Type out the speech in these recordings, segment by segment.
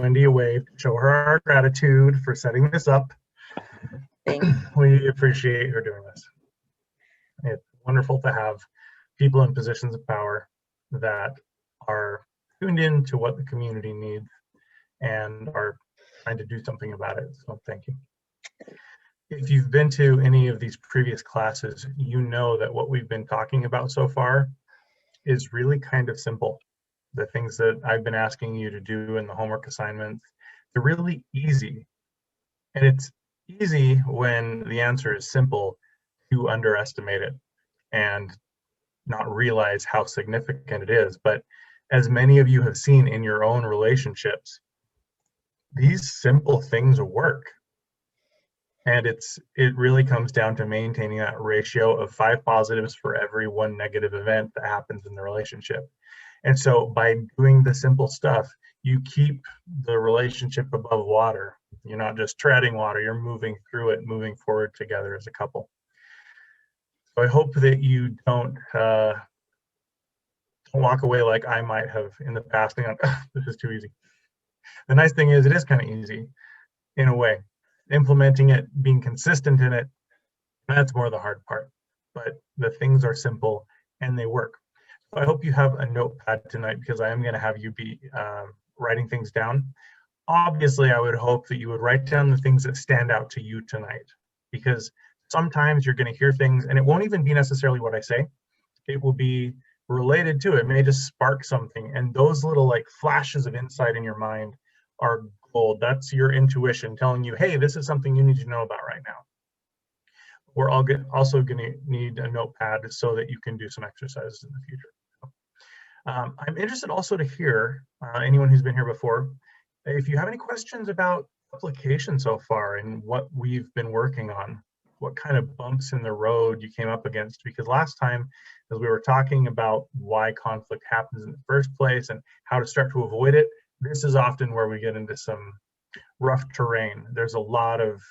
Wendy a wave to show her our gratitude for setting this up. We appreciate her doing this. It's wonderful to have people in positions of power that are tuned in to what the community needs and are trying to do something about it. So thank you. If you've been to any of these previous classes, you know that what we've been talking about so far is really kind of simple. The things that I've been asking you to do in the homework assignments, they're really easy. And it's easy when the answer is simple to underestimate it and not realize how significant it is. But as many of you have seen in your own relationships, these simple things work. And it really comes down to maintaining that ratio of 5 positives for every 1 negative event that happens in the relationship. And so by doing the simple stuff, you keep the relationship above water. You're not just treading water, you're moving through it, moving forward together as a couple. So I hope that you don't walk away like I might have in the past, thinking, this is too easy. The nice thing is it is kind of easy in a way. Implementing it, being consistent in it, that's more the hard part. But the things are simple and they work. So I hope you have a notepad tonight, because I am going to have you be writing things down. Obviously, I would hope that you would write down the things that stand out to you tonight, because sometimes you're going to hear things and it won't even be necessarily what I say. It will be related to it. It may just spark something. And those little like flashes of insight in your mind are gold. That's your intuition telling you, hey, this is something you need to know about right now. We're all also going to need a notepad so that you can do some exercises in the future. I'm interested also to hear, anyone who's been here before, if you have any questions about application so far and what we've been working on, what kind of bumps in the road you came up against. Because last time, as we were talking about why conflict happens in the first place and how to start to avoid it, this is often where we get into some rough terrain. There's a lot of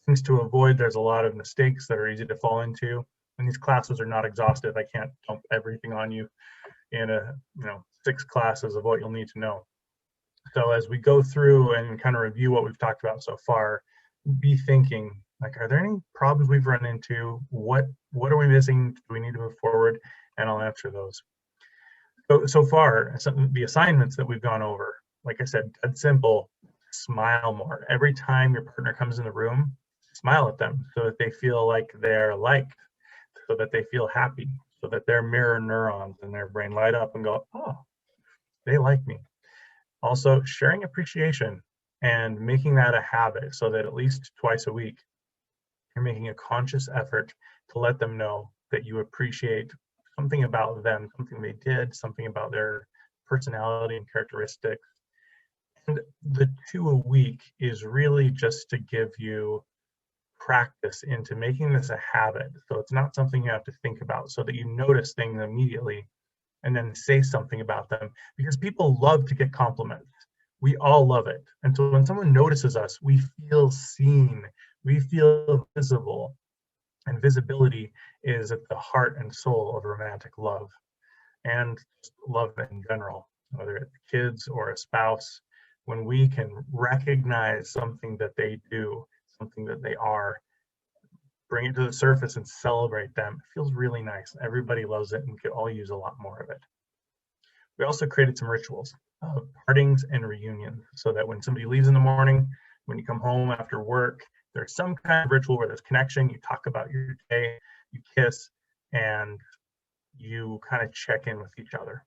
things to avoid. There's a lot of mistakes that are easy to fall into. And these classes are not exhaustive. I can't dump everything on you in 6 classes of what you'll need to know. So as we go through and kind of review what we've talked about so far, be thinking, like, are there any problems we've run into? What are we missing? Do we need to move forward? And I'll answer those. So far, the assignments that we've gone over, like I said, dead simple. Smile more. Every time your partner comes in the room, smile at them so that they feel like they're liked, so that they feel happy, so that their mirror neurons in their brain light up and go, oh, they like me. Also, sharing appreciation and making that a habit so that at least twice a week, you're making a conscious effort to let them know that you appreciate something about them, something they did, something about their personality and characteristics. And the 2 a week is really just to give you practice into making this a habit. So it's not something you have to think about, so that you notice things immediately and then say something about them, because people love to get compliments. We all love it. And so when someone notices us, we feel seen, we feel visible. And visibility is at the heart and soul of romantic love, and love in general, whether it's kids or a spouse. When we can recognize something that they do, something that they are, bring it to the surface and celebrate them, it feels really nice. Everybody loves it, and we could all use a lot more of it. We also created some rituals of partings and reunions, so that when somebody leaves in the morning, when you come home after work, there's some kind of ritual where there's connection. You talk about your day, you kiss, and you kind of check in with each other.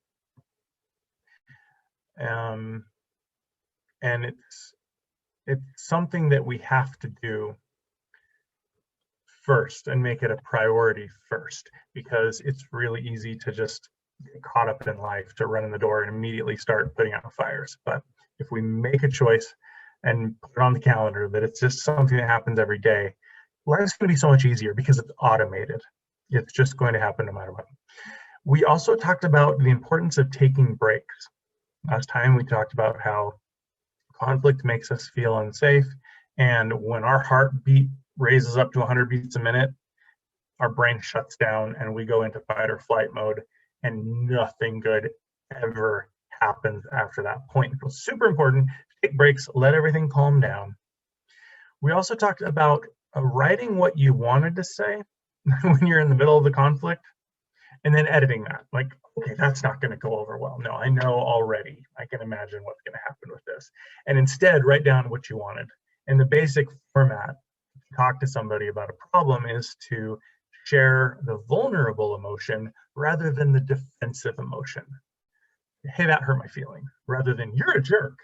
And it's something that we have to do first and make it a priority first, because it's really easy to just get caught up in life, to run in the door and immediately start putting out fires. But if we make a choice and put it on the calendar that it's just something that happens every day, life's going to be so much easier because it's automated. It's just going to happen no matter what. We also talked about the importance of taking breaks. Last time we talked about how conflict makes us feel unsafe, and when our heartbeat raises up to 100 beats a minute, our brain shuts down and we go into fight or flight mode, and nothing good ever happens after that point. It's super important to take breaks, let everything calm down. We also talked about writing what you wanted to say when you're in the middle of the conflict, and then editing that. Like, okay, that's not going to go over well. No, I know already. I can imagine what's going to happen with this. And instead, write down what you wanted. And the basic format to talk to somebody about a problem is to share the vulnerable emotion rather than the defensive emotion. Hey, that hurt my feeling, rather than you're a jerk.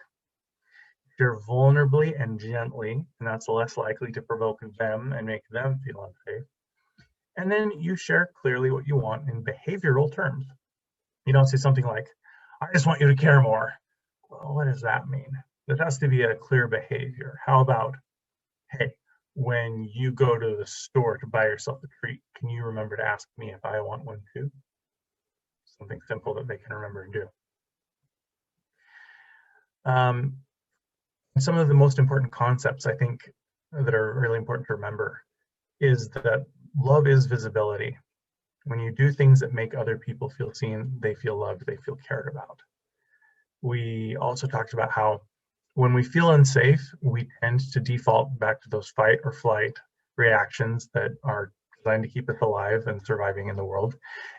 Share vulnerably and gently, and that's less likely to provoke them and make them feel unsafe. And then you share clearly what you want in behavioral terms. You don't say something like, I just want you to care more. Well, what does that mean? That has to be a clear behavior. How about, hey, when you go to the store to buy yourself a treat, can you remember to ask me if I want one too? Something simple that they can remember and do. Some of the most important concepts, I think, that are really important to remember is that love is visibility. When you do things that make other people feel seen, they feel loved, they feel cared about. We also talked about how when we feel unsafe, we tend to default back to those fight or flight reactions that are designed to keep us alive and surviving in the world.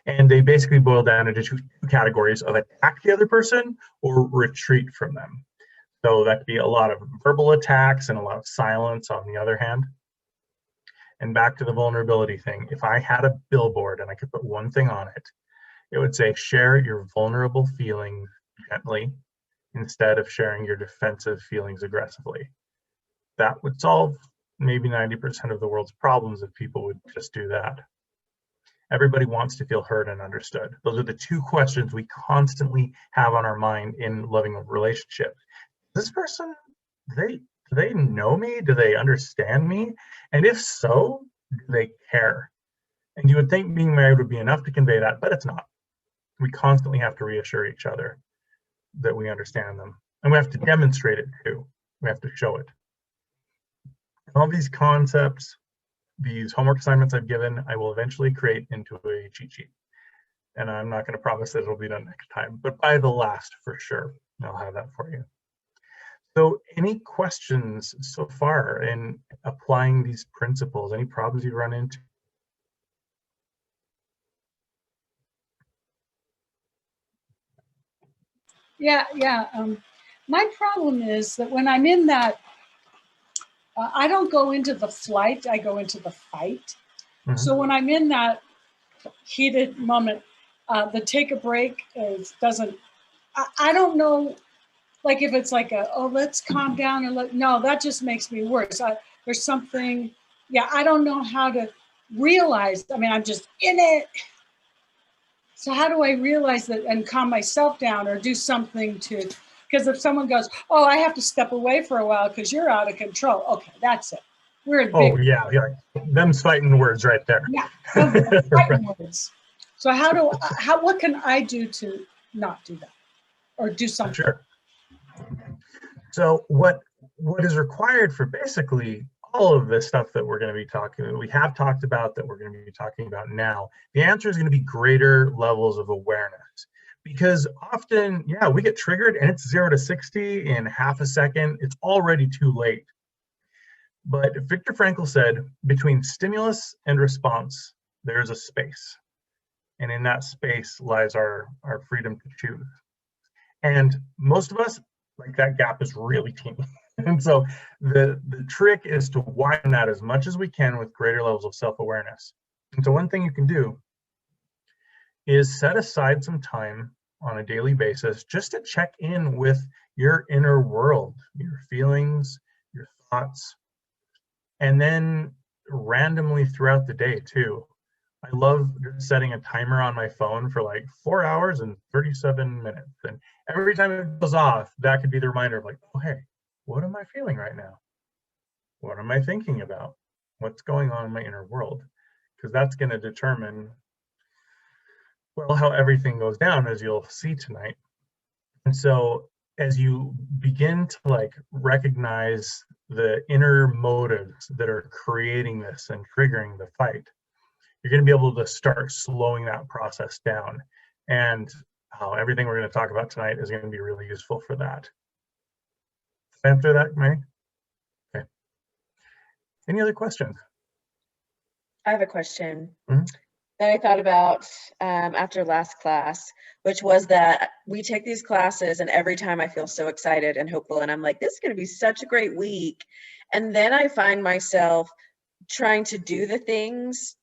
And they basically boil down into two categories of attack the other person or retreat from them. So that could be a lot of verbal attacks and a lot of silence on the other hand. And back to the vulnerability thing, if I had a billboard and I could put one thing on it, it would say, share your vulnerable feelings gently instead of sharing your defensive feelings aggressively. That would solve maybe 90% of the world's problems if people would just do that. Everybody wants to feel heard and understood. Those are the two questions we constantly have on our mind in loving relationships. This person, do they know me? Do they understand me? And if so, do they care? And you would think being married would be enough to convey that, but it's not. We constantly have to reassure each other that we understand them. And we have to demonstrate it too. We have to show it. All these concepts, these homework assignments I've given, I will eventually create into a cheat sheet. And I'm not going to promise that it'll be done next time, but by the last for sure, I'll have that for you. So any questions so far in applying these principles? Any problems you run into? Yeah. My problem is that when I'm in that, I don't go into the flight, I go into the fight. Mm-hmm. So when I'm in that heated moment, the take a break doesn't, I don't know, like if it's like let's calm down and no, that just makes me worse. There's something, I don't know how to realize, I'm just in it. So how do I realize that and calm myself down or do something to, because if someone goes, oh, I have to step away for a while because you're out of control. Okay, that's it. We're in big. Oh, yeah. Them's fighting words right there. Yeah, fighting words. So what can I do to not do that or do something? Sure. So what is required for basically all of this stuff that we're going to be talking about, we have talked about, that we're going to be talking about now, the answer is going to be greater levels of awareness. Because often, we get triggered and it's 0 to 60 in half a second. It's already too late. But Viktor Frankl said, between stimulus and response, there's a space. And in that space lies our freedom to choose. And most of us, like, that gap is really teeny. And so the trick is to widen that as much as we can with greater levels of self-awareness. And so one thing you can do is set aside some time on a daily basis just to check in with your inner world, your feelings, your thoughts, and then randomly throughout the day too. I love setting a timer on my phone for like 4 hours and 37 minutes. And every time it goes off, that could be the reminder of like, oh, hey, what am I feeling right now? What am I thinking about? What's going on in my inner world? Because that's going to determine, well, how everything goes down, as you'll see tonight. And so as you begin to like recognize the inner motives that are creating this and triggering the fight, you're going to be able to start slowing that process down. And everything we're going to talk about tonight is going to be really useful for that. Answer that, Mary? Okay. Any other questions? I have a question Mhm. that I thought about after last class, which was that we take these classes and every time I feel so excited and hopeful and I'm like, this is going to be such a great week. And then I find myself trying to do the things,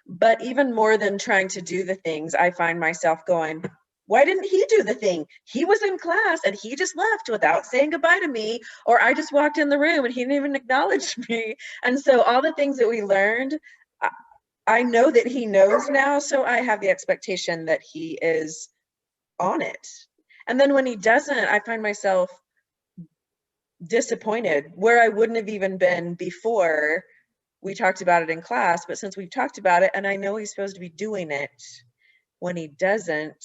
but even more than trying to do the things, I find myself going, why didn't he do the thing? He was in class and he just left without saying goodbye to me, or I just walked in the room and he didn't even acknowledge me. And so all the things that we learned, I know that he knows now, so I have the expectation that he is on it. And then when he doesn't, I find myself disappointed where I wouldn't have even been before we talked about it in class. But since we've talked about it and I know he's supposed to be doing it, when he doesn't,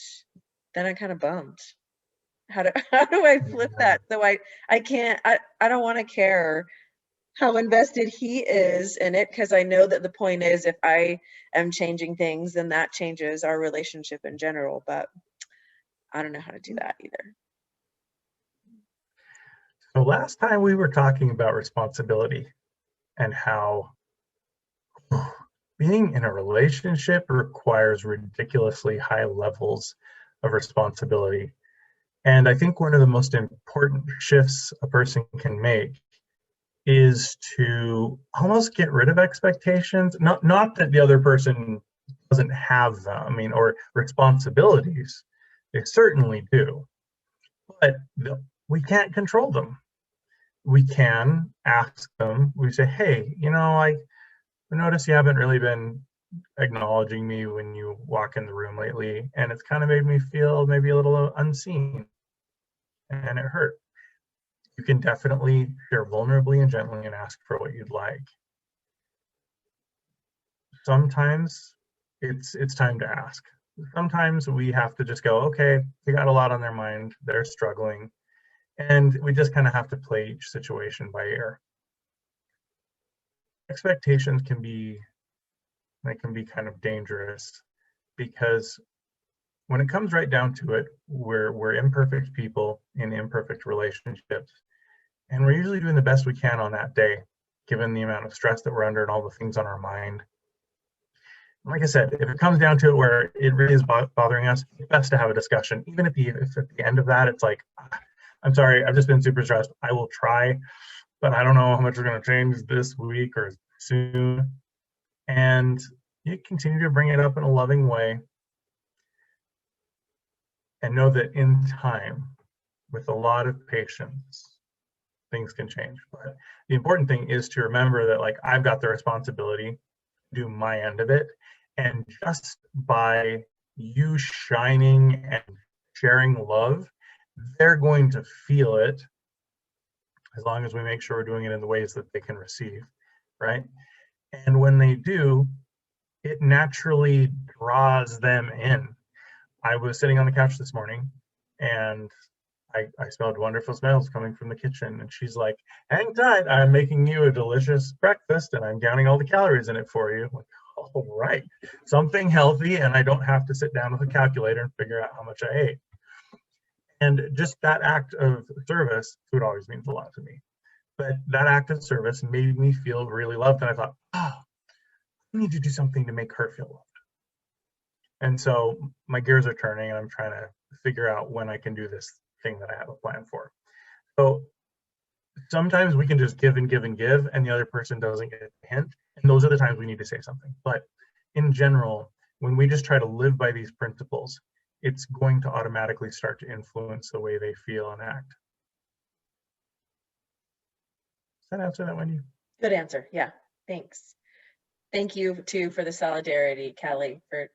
then I'm kind of bummed. How do I flip that? So I can't, I don't want to care how invested he is in it, because I know that the point is if I am changing things, then that changes our relationship in general, but I don't know how to do that either. So last time we were talking about responsibility and how being in a relationship requires ridiculously high levels of responsibility. And I think one of the most important shifts a person can make is to almost get rid of expectations. Not that the other person doesn't have them, I mean, or responsibilities. They certainly do, but we can't control them. We can ask them, we say, hey, I notice you haven't really been acknowledging me when you walk in the room lately, and it's kind of made me feel maybe a little unseen, and it hurt. You can definitely share vulnerably and gently and ask for what you'd like. Sometimes it's time to ask. Sometimes we have to just go, okay, they got a lot on their mind, they're struggling, and we just kind of have to play each situation by ear. Expectations can be kind of dangerous, because when it comes right down to it, we're imperfect people in imperfect relationships, and we're usually doing the best we can on that day, given the amount of stress that we're under and all the things on our mind. Like I said, if it comes down to it where it really is bothering us, it's best to have a discussion. Even if at the end of that, it's like, I'm sorry, I've just been super stressed. I will try, but I don't know how much we're going to change this week or soon. And you continue to bring it up in a loving way, and know that in time, with a lot of patience, things can change. But the important thing is to remember that, like, I've got the responsibility to do my end of it. And just by you shining and sharing love, they're going to feel it, as long as we make sure we're doing it in the ways that they can receive, right? And when they do, it naturally draws them in. I was sitting on the couch this morning, and I smelled wonderful smells coming from the kitchen, and she's like, hang tight, I'm making you a delicious breakfast and I'm counting all the calories in it for you. I'm like, all right, something healthy, and I don't have to sit down with a calculator and figure out how much I ate. And just that act of service, food always means a lot to me, but that act of service made me feel really loved, and I thought, oh, I need to do something to make her feel loved. And so my gears are turning, and I'm trying to figure out when I can do this thing that I have a plan for. So sometimes we can just give and give and give, and the other person doesn't get a hint. And those are the times we need to say something. But in general, when we just try to live by these principles, it's going to automatically start to influence the way they feel and act. Does that answer that, Wendy? Good answer. Yeah. Thanks. Thank you too for the solidarity, Kelly, for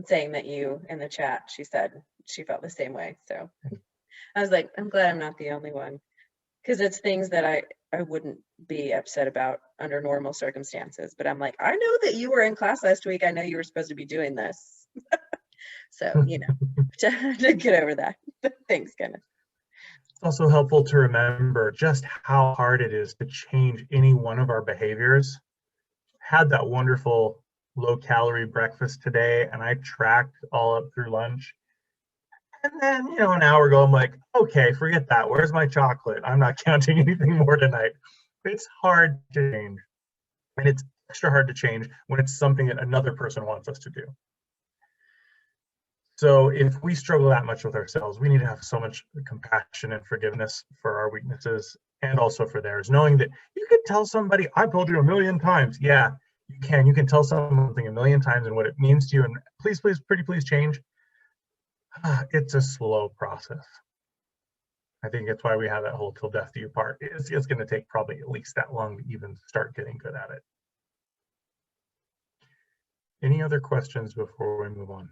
saying that you in the chat, she said she felt the same way. So I was like, I'm glad I'm not the only one, because it's things that I wouldn't be upset about under normal circumstances. But I'm like, I know that you were in class last week. I know you were supposed to be doing this. So, to get over that. Thanks, Kenneth. It's also helpful to remember just how hard it is to change any one of our behaviors. Had that wonderful low-calorie breakfast today, and I tracked all up through lunch. And then, an hour ago, I'm like, okay, forget that. Where's my chocolate? I'm not counting anything more tonight. It's hard to change. And it's extra hard to change when it's something that another person wants us to do. So if we struggle that much with ourselves, we need to have so much compassion and forgiveness for our weaknesses and also for theirs, knowing that you can tell somebody, I've told you a million times. Yeah, you can. You can tell something a million times and what it means to you. And please, please, pretty please change. It's a slow process. I think it's why we have that whole till death do you part. It's going to take probably at least that long to even start getting good at it. Any other questions before we move on?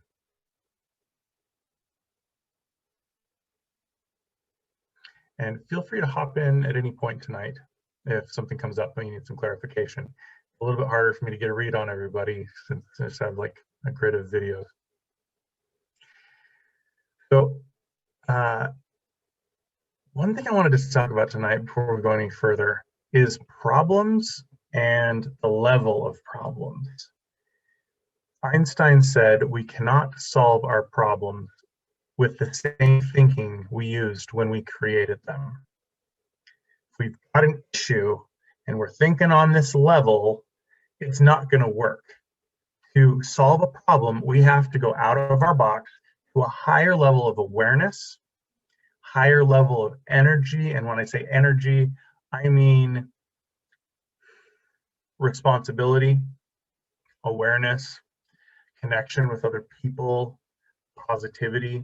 And feel free to hop in at any point tonight if something comes up and you need some clarification. A little bit harder for me to get a read on everybody since I have like a grid of videos. So one thing I wanted to talk about tonight before we go any further is problems and the level of problems. Einstein said we cannot solve our problems with the same thinking we used when we created them. If we've got an issue and we're thinking on this level, it's not going to work. To solve a problem, we have to go out of our box to a higher level of awareness, higher level of energy. And when I say energy, I mean responsibility, awareness, connection with other people, positivity.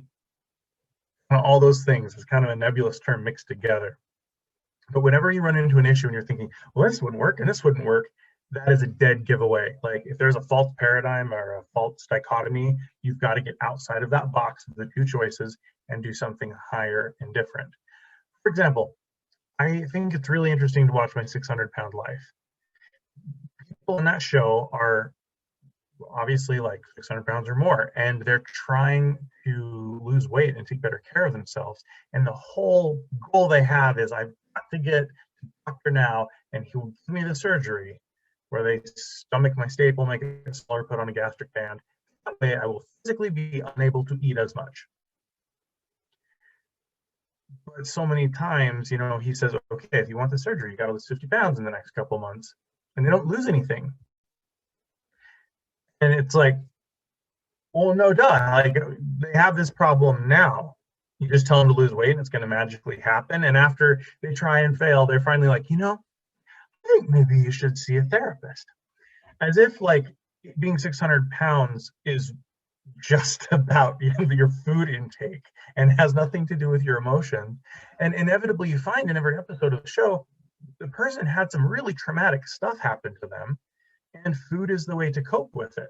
All those things is kind of a nebulous term mixed together. But whenever you run into an issue and you're thinking, well, this wouldn't work and this wouldn't work, that is a dead giveaway. Like if there's a false paradigm or a false dichotomy, you've got to get outside of that box of the two choices and do something higher and different. For example, I think it's really interesting to watch My 600-Pound Life. People in that show are obviously like 600 pounds or more, and they're trying to lose weight and take better care of themselves. And the whole goal they have is, I've got to get to the doctor now, and he will give me the surgery where they stomach my staple, make it smaller, put on a gastric band. That way I will physically be unable to eat as much. But so many times, he says, okay, if you want the surgery, you got to lose 50 pounds in the next couple months, and they don't lose anything. And it's like, well, no, duh. Like they have this problem now. You just tell them to lose weight and it's going to magically happen. And after they try and fail, they're finally like, I think maybe you should see a therapist. As if like being 600 pounds is just about your food intake and has nothing to do with your emotion. And inevitably you find in every episode of the show, the person had some really traumatic stuff happen to them. And food is the way to cope with it.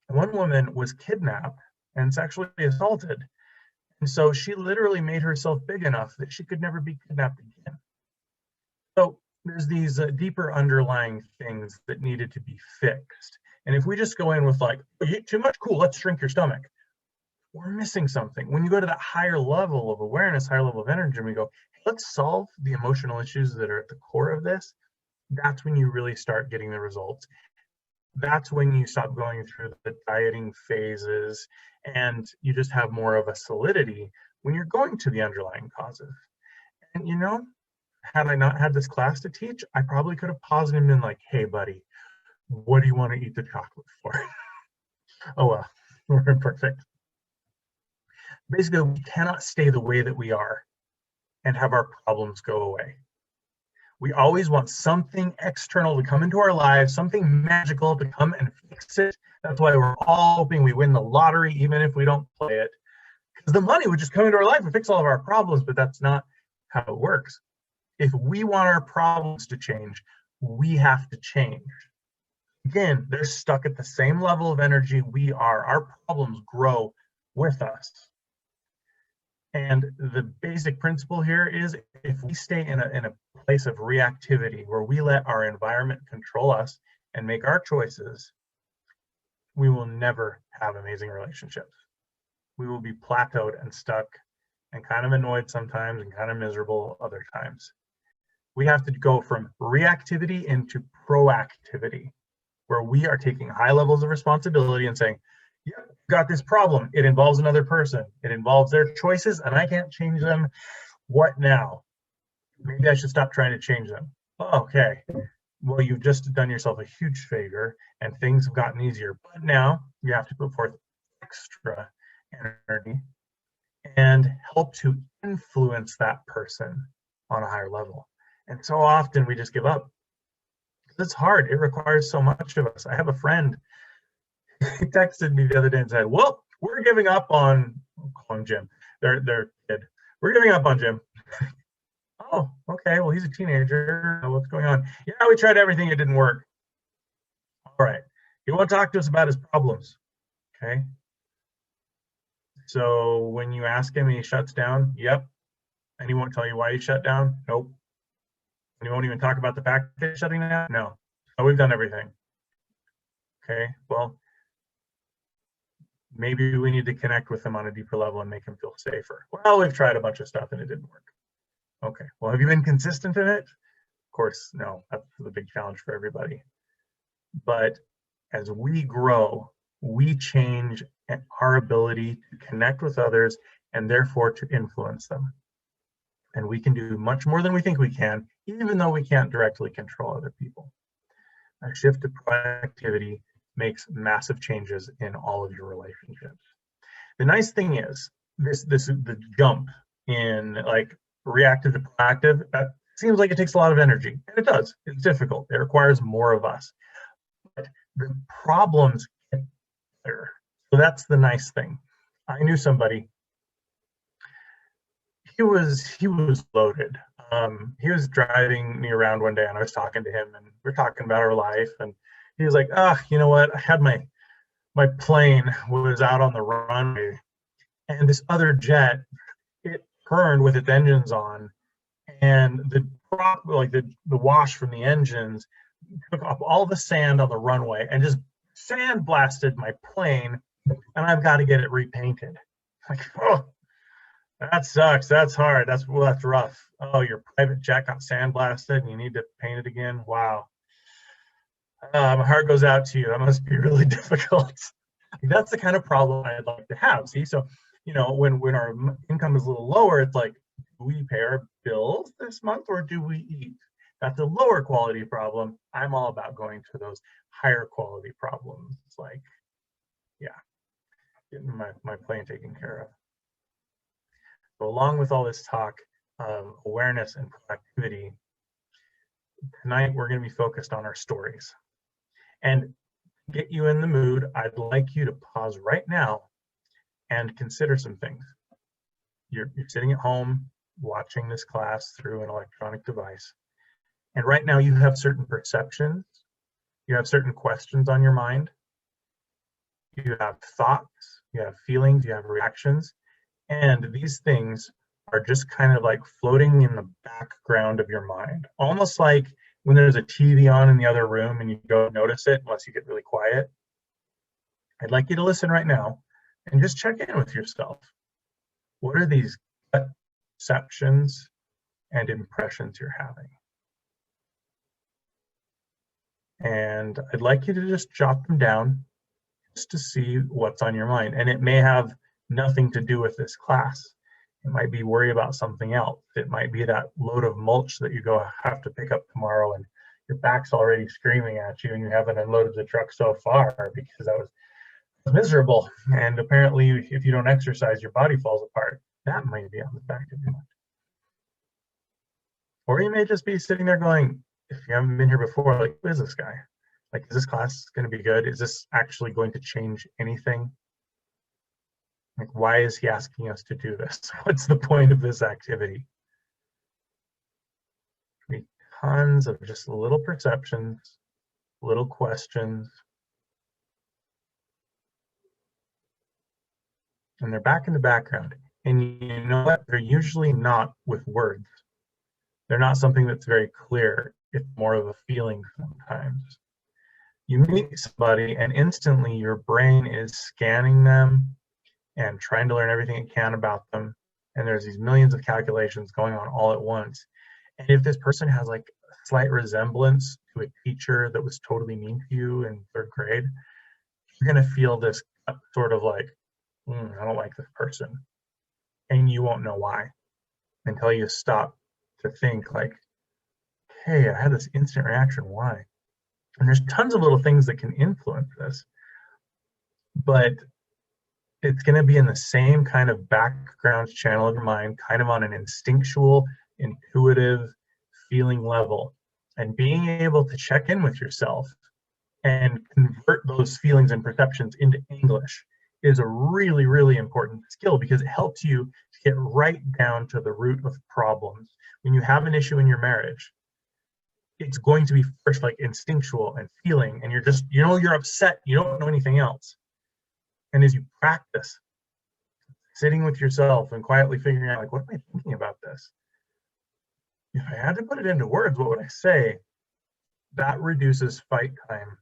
One woman was kidnapped and sexually assaulted. And so she literally made herself big enough that she could never be kidnapped again. So there's these deeper underlying things that needed to be fixed. And if we just go in with like, you eat too much, cool, let's shrink your stomach. We're missing something. When you go to that higher level of awareness, higher level of energy, and we go, hey, let's solve the emotional issues that are at the core of this, that's when you really start getting the results. That's when you stop going through the dieting phases and you just have more of a solidity when you're going to the underlying causes. And had I not had this class to teach, I probably could have paused and been like, hey buddy, what do you want to eat the chocolate for? Oh well, we're imperfect. Basically, we cannot stay the way that we are and have our problems go away. We always want something external to come into our lives, something magical to come and fix it. That's why we're all hoping we win the lottery, even if we don't play it. Because the money would just come into our life and fix all of our problems, but that's not how it works. If we want our problems to change, we have to change. Again, they're stuck at the same level of energy we are. Our problems grow with us. And the basic principle here is if we stay in a place of reactivity where we let our environment control us and make our choices, we will never have amazing relationships. We will be plateaued and stuck and kind of annoyed sometimes and kind of miserable other times. We have to go from reactivity into proactivity, where we are taking high levels of responsibility and saying, Yep, got this problem. It involves another person. It involves their choices, and I can't change them. What now? Maybe I should stop trying to change them. Oh, okay. Well, you've just done yourself a huge favor, and things have gotten easier. But now you have to put forth extra energy and help to influence that person on a higher level. And so often we just give up. It's hard. It requires so much of us. I have a friend, he texted me the other day and said, well, we're giving up on, I'll call him Jim, their kid. We're giving up on Jim. Oh, okay. Well, he's a teenager. What's going on? Yeah, we tried everything. It didn't work. All right. You want to talk to us about his problems? Okay. So when you ask him, he shuts down. Yep. And he won't tell you why he shut down. Nope. And he won't even talk about the fact that he's shutting down. No. Oh, we've done everything. Okay. Well, maybe we need to connect with him on a deeper level and make him feel safer. Well, we've tried a bunch of stuff and it didn't work. Okay. Well, have you been consistent in it? Of course, no. That's the big challenge for everybody. But as we grow, we change our ability to connect with others and therefore to influence them. And we can do much more than we think we can, even though we can't directly control other people. A shift to proactivity makes massive changes in all of your relationships. The nice thing is, the jump in like reactive to proactive, that seems like it takes a lot of energy, and it does. It's difficult. It requires more of us. But the problems get better. So that's the nice thing. I knew somebody. He was loaded. He was driving me around one day, and I was talking to him, and we're talking about our life, and he was like, you know what? I had my plane was out on the runway, and this other jet, it turned with its engines on, and the wash from the engines took off all the sand on the runway and just sand blasted my plane, and I've got to get it repainted. Like, oh, that sucks. That's hard. That's rough. Oh, your private jet got sandblasted and you need to paint it again. Wow. My heart goes out to you. That must be really difficult. That's the kind of problem I'd like to have. See, so, you know, when our income is a little lower, it's like, do we pay our bills this month or do we eat? That's a lower quality problem. I'm all about going to those higher quality problems. It's like, yeah, getting my plane taken care of. So along with all this talk of awareness and proactivity, tonight we're going to be focused on our stories. And to get you in the mood, I'd like you to pause right now and consider some things. You're sitting at home watching this class through an electronic device. And right now you have certain perceptions, you have certain questions on your mind, you have thoughts, you have feelings, you have reactions. And these things are just kind of like floating in the background of your mind, almost like when there's a TV on in the other room and you don't notice it unless you get really quiet. I'd like you to listen right now and just check in with yourself. What are these perceptions and impressions you're having? And I'd like you to just jot them down just to see what's on your mind. And it may have nothing to do with this class. It might be worry about something else. It might be that load of mulch that you have to pick up tomorrow and your back's already screaming at you and you haven't unloaded the truck so far because that was miserable. And apparently if you don't exercise, your body falls apart. That might be on the back of your mind. Or you may just be sitting there going, if you haven't been here before, like, who is this guy? Like, is this class going to be good? Is this actually going to change anything? Like, why is he asking us to do this? What's the point of this activity? Tons of just little perceptions, little questions. And they're back in the background. And you know what? They're usually not with words. They're not something that's very clear. It's more of a feeling sometimes. You meet somebody and instantly your brain is scanning them and trying to learn everything it can about them. And there's these millions of calculations going on all at once. And if this person has like a slight resemblance to a teacher that was totally mean to you in third grade, you're going to feel this sort of like, I don't like this person. And you won't know why until you stop to think like, hey, I had this instant reaction, why? And there's tons of little things that can influence this, but it's going to be in the same kind of background channel of your mind, kind of on an instinctual, intuitive feeling level. And being able to check in with yourself and convert those feelings and perceptions into English is a really, really important skill, because it helps you to get right down to the root of problems. When you have an issue in your marriage, it's going to be first like instinctual and feeling, and you're just, you're upset, you don't know anything else. And as you practice sitting with yourself and quietly figuring out, like, what am I thinking about this? If I had to put it into words, what would I say? That reduces fight time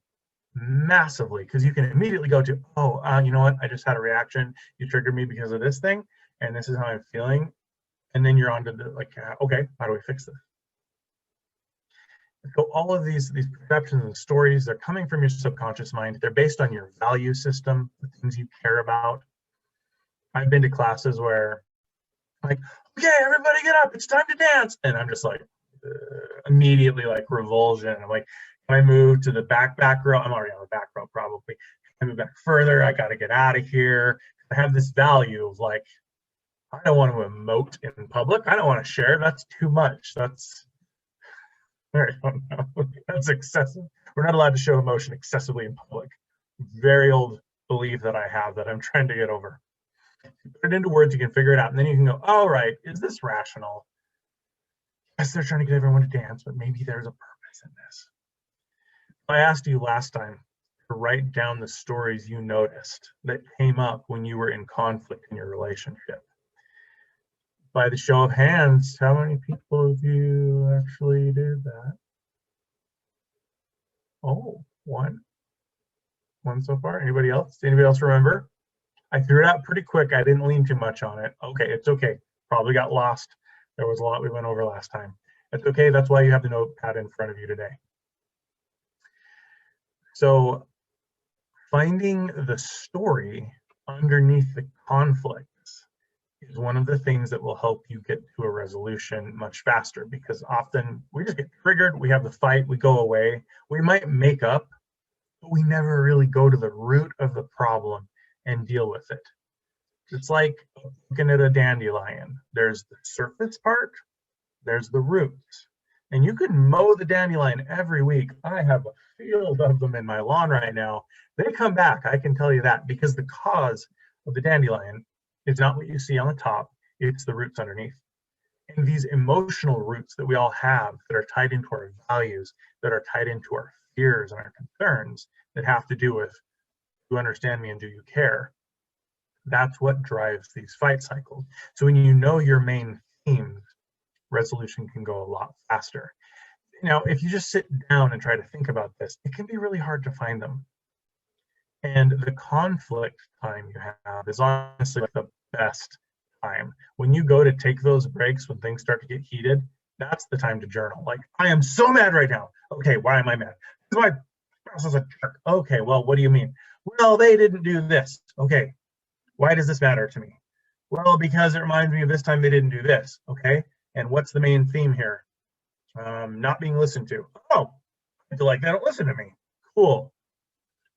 massively, because you can immediately go to, you know what? I just had a reaction. You triggered me because of this thing, and this is how I'm feeling. And then you're on to the, like, okay, how do we fix this? So all of these perceptions and stories, they're coming from your subconscious mind. They're based on your value system, the things you care about. I've been to classes where, like, okay, everybody get up, it's time to dance. And I'm just like, immediately like revulsion. I'm like, can I move to the back row? I'm already on the back row probably. Can I move back further? I got to get out of here. I have this value of like, I don't want to emote in public. I don't want to share. That's too much. That's excessive. We're not allowed to show emotion excessively in public. Very old belief that I have that I'm trying to get over. You put it into words, you can figure it out, and then you can go, all right, is this rational? Yes, they're trying to get everyone to dance, but maybe there's a purpose in this. I asked you last time to write down the stories you noticed that came up when you were in conflict in your relationship. By the show of hands, how many people of you actually did that? Oh, one so far. Anybody else? Anybody else remember? I threw it out pretty quick. I didn't lean too much on it. Okay, it's okay. Probably got lost. There was a lot we went over last time. It's okay. That's why you have the notepad in front of you today. So finding the story underneath the conflicts is one of the things that will help you get to a resolution much faster, because often we just get triggered, we have the fight, we go away, we might make up, but we never really go to the root of the problem and deal with it. It's like looking at a dandelion. There's the surface part, there's the roots. And you can mow the dandelion every week. I have a field of them in my lawn right now. They come back, I can tell you that, because the cause of the dandelion is not what you see on the top, it's the roots underneath. And these emotional roots that we all have that are tied into our values, that are tied into our fears and our concerns, that have to do with, do you understand me and do you care? That's what drives these fight cycles. So when you know your main themes, resolution can go a lot faster. Now, if you just sit down and try to think about this, it can be really hard to find them. And the conflict time you have is honestly like the best time. When you go to take those breaks, when things start to get heated, that's the time to journal. Like, I am so mad right now. Okay, why am I mad? Because my spouse is a jerk. Okay, well, what do you mean? Well, they didn't do this. Okay, why does this matter to me? Well, because it reminds me of this time they didn't do this. Okay, and what's the main theme here? Not being listened to. Oh, I feel like they don't listen to me. Cool.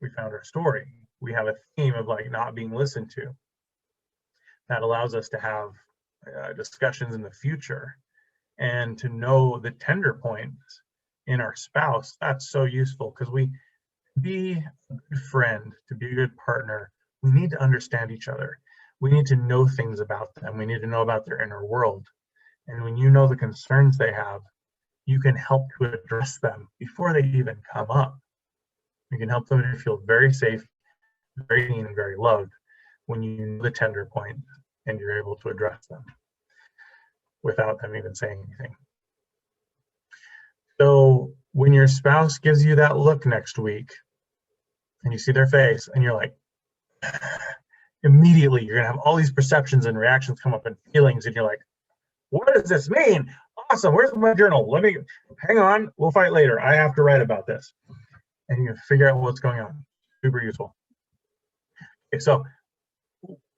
We found our story. We have a theme of like not being listened to. That allows us to have discussions in the future and to know the tender points in our spouse. That's so useful, because we be a good friend, to be a good partner, we need to understand each other. We need to know things about them. We need to know about their inner world. And when you know the concerns they have, you can help to address them before they even come up. You can help them to feel very safe, very seen, and very loved when you know the tender points and you're able to address them without them even saying anything. So when your spouse gives you that look next week and you see their face and you're like, immediately you're gonna have all these perceptions and reactions come up and feelings, and you're like, what does this mean? Awesome, where's my journal? Let me, hang on, we'll fight later. I have to write about this. And you figure out what's going on. Super useful. Okay, so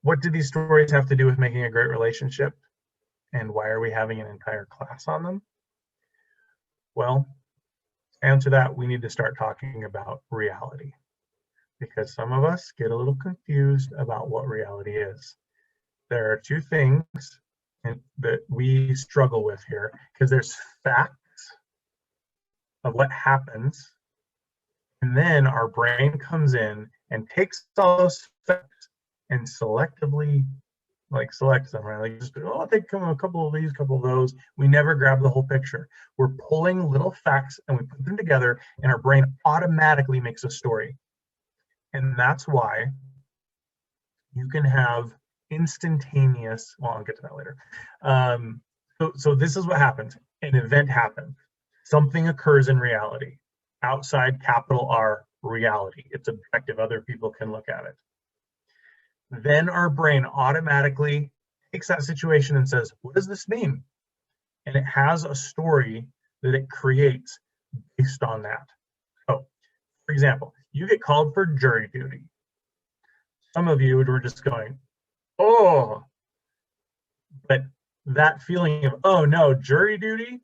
what do these stories have to do with making a great relationship? And why are we having an entire class on them? Well, to answer that, we need to start talking about reality, because some of us get a little confused about what reality is. There are two things that we struggle with here, because there's facts of what happens, and then our brain comes in and takes all those facts and selectively selects them, right? Like, just, oh, I'll take a couple of these, a couple of those. We never grab the whole picture. We're pulling little facts and we put them together, and our brain automatically makes a story. And that's why you can have instantaneous, well, I'll get to that later. So this is what happens. An event happens. Something occurs in reality, outside capital R reality. It's objective. Other people can look at it. Then our brain automatically takes that situation and says, what does this mean? And it has a story that it creates based on that. So, for example, you get called for jury duty. Some of you were just going, oh, but that feeling of, oh no, jury duty,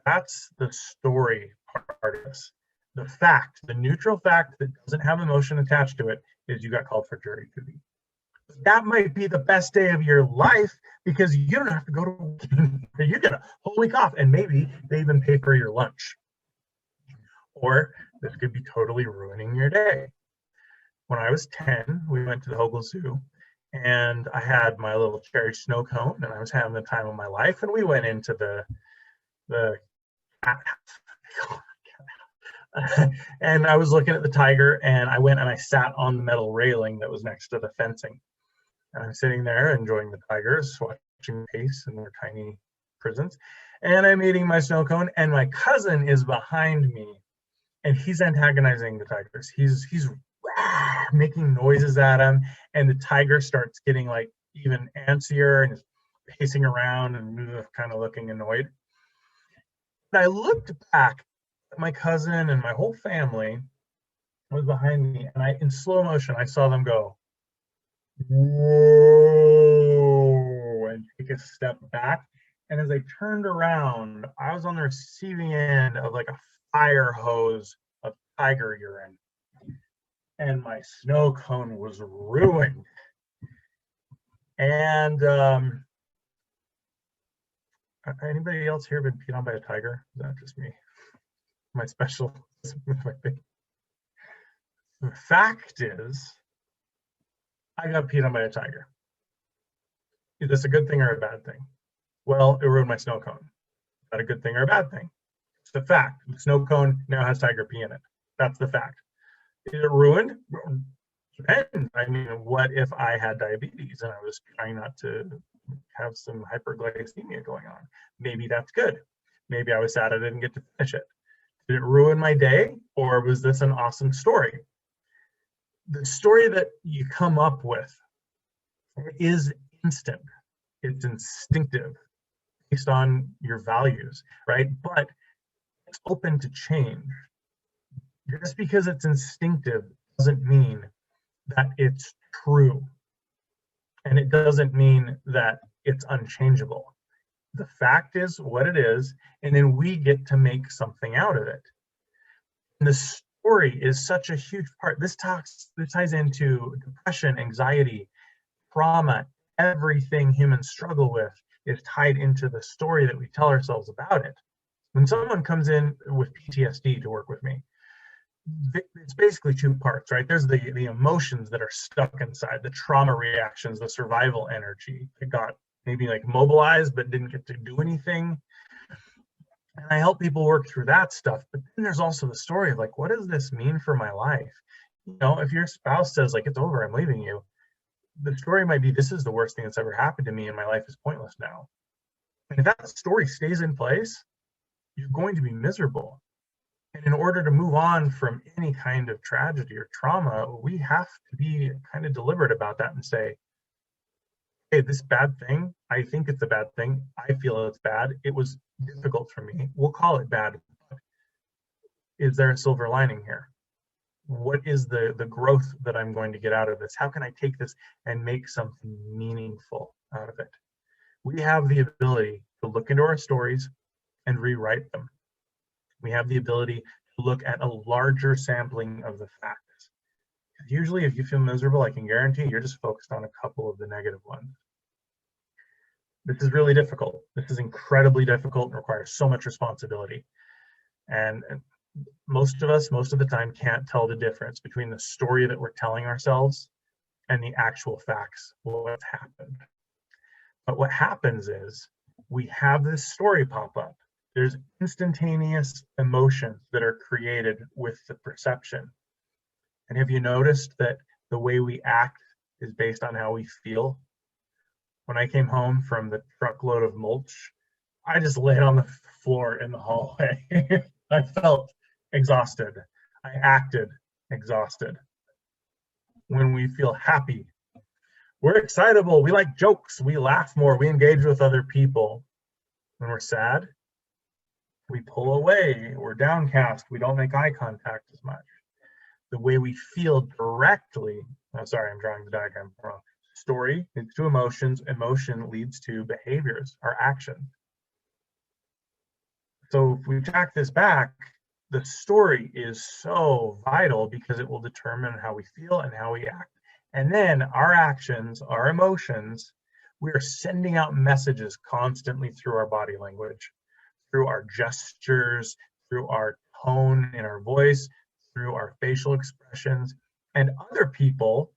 that's the story part of this. The fact, the neutral fact that doesn't have emotion attached to it, is you got called for jury duty. That might be the best day of your life because you don't have to go to work. You get a whole week off, and maybe they even pay for your lunch. Or this could be totally ruining your day. When I was 10, we went to the Hogle Zoo, and I had my little cherry snow cone, and I was having the time of my life, and we went into the and I was looking at the tiger, and I went and I sat on the metal railing that was next to the fencing. And I'm sitting there enjoying the tigers, watching pace in their tiny prisons. And I'm eating my snow cone, and my cousin is behind me, and he's antagonizing the tigers. He's making noises at him, and the tiger starts getting like even antsier and is pacing around and kind of looking annoyed. And I looked back at my cousin, and my whole family was behind me, and in slow motion, I saw them go, whoa, and take a step back. And as I turned around, I was on the receiving end of like a fire hose of tiger urine, and my snow cone was ruined. And anybody else here been peed on by a tiger? Is that just me? My special with my thing. The fact is, I got peed on by a tiger. Is this a good thing or a bad thing? Well, it ruined my snow cone. Is that a good thing or a bad thing? It's the fact. The snow cone now has tiger pee in it. That's the fact. Is it ruined? Depends. I mean, what if I had diabetes and I was trying not to have some hyperglycemia going on? Maybe that's good. Maybe I was sad I didn't get to finish it. Did it ruin my day, or was this an awesome story? The story that you come up with is instant. It's instinctive based on your values, right? But it's open to change. Just because it's instinctive doesn't mean that it's true. And it doesn't mean that it's unchangeable. The fact is what it is, and then we get to make something out of it. And the story is such a huge part. This ties into depression, anxiety, trauma. Everything humans struggle with is tied into the story that we tell ourselves about it. When someone comes in with PTSD to work with me, it's basically two parts, right? There's the emotions that are stuck inside, the trauma reactions, the survival energy that got maybe like mobilized but didn't get to do anything. And I help people work through that stuff. But then there's also the story of like, what does this mean for my life? You know, if your spouse says like, it's over, I'm leaving you, the story might be, this is the worst thing that's ever happened to me and my life is pointless now. And if that story stays in place, you're going to be miserable. And in order to move on from any kind of tragedy or trauma, we have to be kind of deliberate about that and say, hey, this bad thing, I think it's a bad thing. I feel it's bad. It was difficult for me. We'll call it bad. Is there a silver lining here? What is the growth that I'm going to get out of this? How can I take this and make something meaningful out of it? We have the ability to look into our stories and rewrite them. We have the ability to look at a larger sampling of the facts. Usually, if you feel miserable, I can guarantee you're just focused on a couple of the negative ones. This is really difficult. This is incredibly difficult and requires so much responsibility. And most of us, most of the time, can't tell the difference between the story that we're telling ourselves and the actual facts, what's happened. But what happens is we have this story pop up. There's instantaneous emotions that are created with the perception. And have you noticed that the way we act is based on how we feel? When I came home from the truckload of mulch, I just laid on the floor in the hallway. I felt exhausted. I acted exhausted. When we feel happy, we're excitable, we like jokes, we laugh more, we engage with other people. When we're sad, we pull away, we're downcast, we don't make eye contact as much. The way we feel directly, oh, sorry, I'm drawing the diagram wrong. Story leads to emotions, emotion leads to behaviors, our actions. So if we track this back, the story is so vital because it will determine how we feel and how we act. And then our actions, our emotions, we are sending out messages constantly through our body language, through our gestures, through our tone in our voice, through our facial expressions. And other people,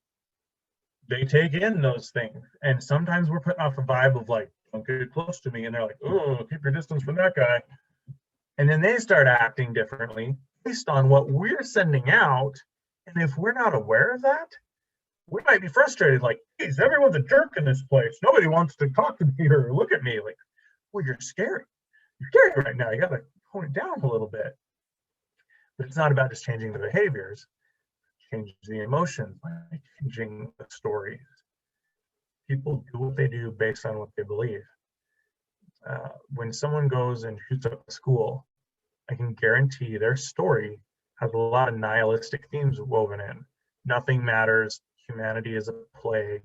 they take in those things. And sometimes we're putting off a vibe of like, don't get close to me. And they're like, oh, keep your distance from that guy. And then they start acting differently based on what we're sending out. And if we're not aware of that, we might be frustrated, like, geez, everyone's a jerk in this place. Nobody wants to talk to me or look at me. Like, well, you're scary. You're scary right now. You got to tone it down a little bit. But it's not about just changing the behaviors, change the emotions, like changing the stories. People do what they do based on what they believe. When someone goes and shoots up a school, I can guarantee their story has a lot of nihilistic themes woven in. Nothing matters. Humanity is a plague.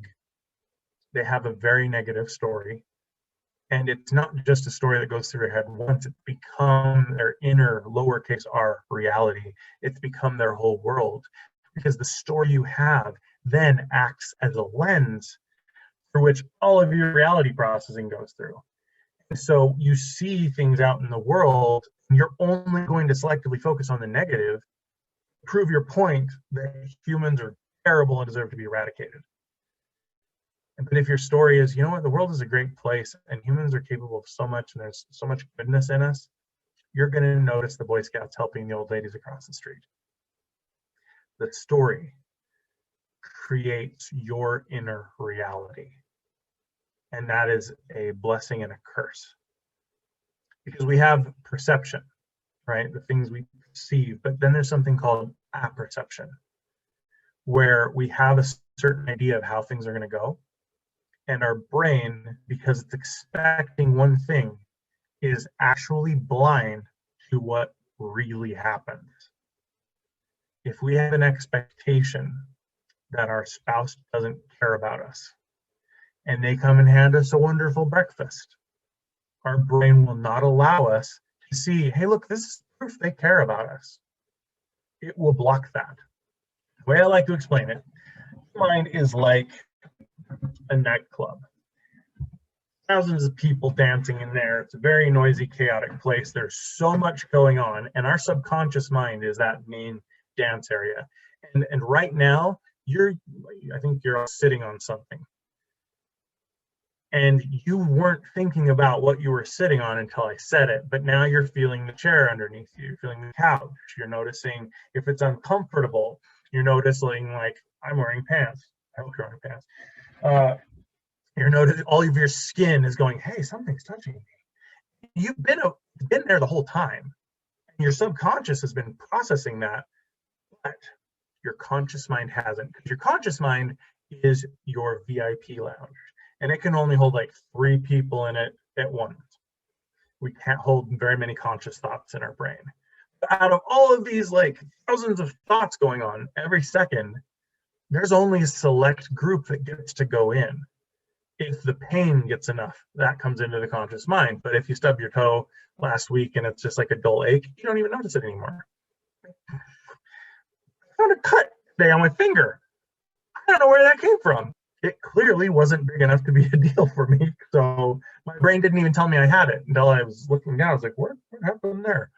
They have a very negative story. And it's not just a story that goes through their head once, it's become their inner lowercase r reality. It's become their whole world. Because the story you have then acts as a lens through which all of your reality processing goes through. And so you see things out in the world, and you're only going to selectively focus on the negative, prove your point that humans are terrible and deserve to be eradicated. But if your story is, you know what, the world is a great place and humans are capable of so much and there's so much goodness in us, you're going to notice the Boy Scouts helping the old ladies across the street. The story creates your inner reality. And that is a blessing and a curse. Because we have perception, right? The things we perceive, but then there's something called apperception, where we have a certain idea of how things are going to go. And our brain, because it's expecting one thing, is actually blind to what really happens. If we have an expectation that our spouse doesn't care about us, and they come and hand us a wonderful breakfast, our brain will not allow us to see, hey, look, this is proof they care about us. It will block that. The way I like to explain it, mind is like a nightclub. Thousands of people dancing in there. It's a very noisy, chaotic place. There's so much going on, and our subconscious mind is that main dance area. And right now, I think you're all sitting on something. And you weren't thinking about what you were sitting on until I said it, but now you're feeling the chair underneath you, you're feeling the couch, you're noticing if it's uncomfortable, you're noticing like, I'm wearing pants, I hope you're wearing pants. You're noticing all of your skin is going, hey, something's touching me. You've been there the whole time. And your subconscious has been processing that, but your conscious mind hasn't, because your conscious mind is your VIP lounge. And it can only hold like 3 people in it at once. We can't hold very many conscious thoughts in our brain. Out of all of these like thousands of thoughts going on every second, there's only a select group that gets to go in. If the pain gets enough, that comes into the conscious mind. But if you stub your toe last week and it's just like a dull ache, you don't even notice it anymore. I found a cut today on my finger. I don't know where that came from. It clearly wasn't big enough to be a deal for me. So my brain didn't even tell me I had it until I was looking down. I was like, what happened there?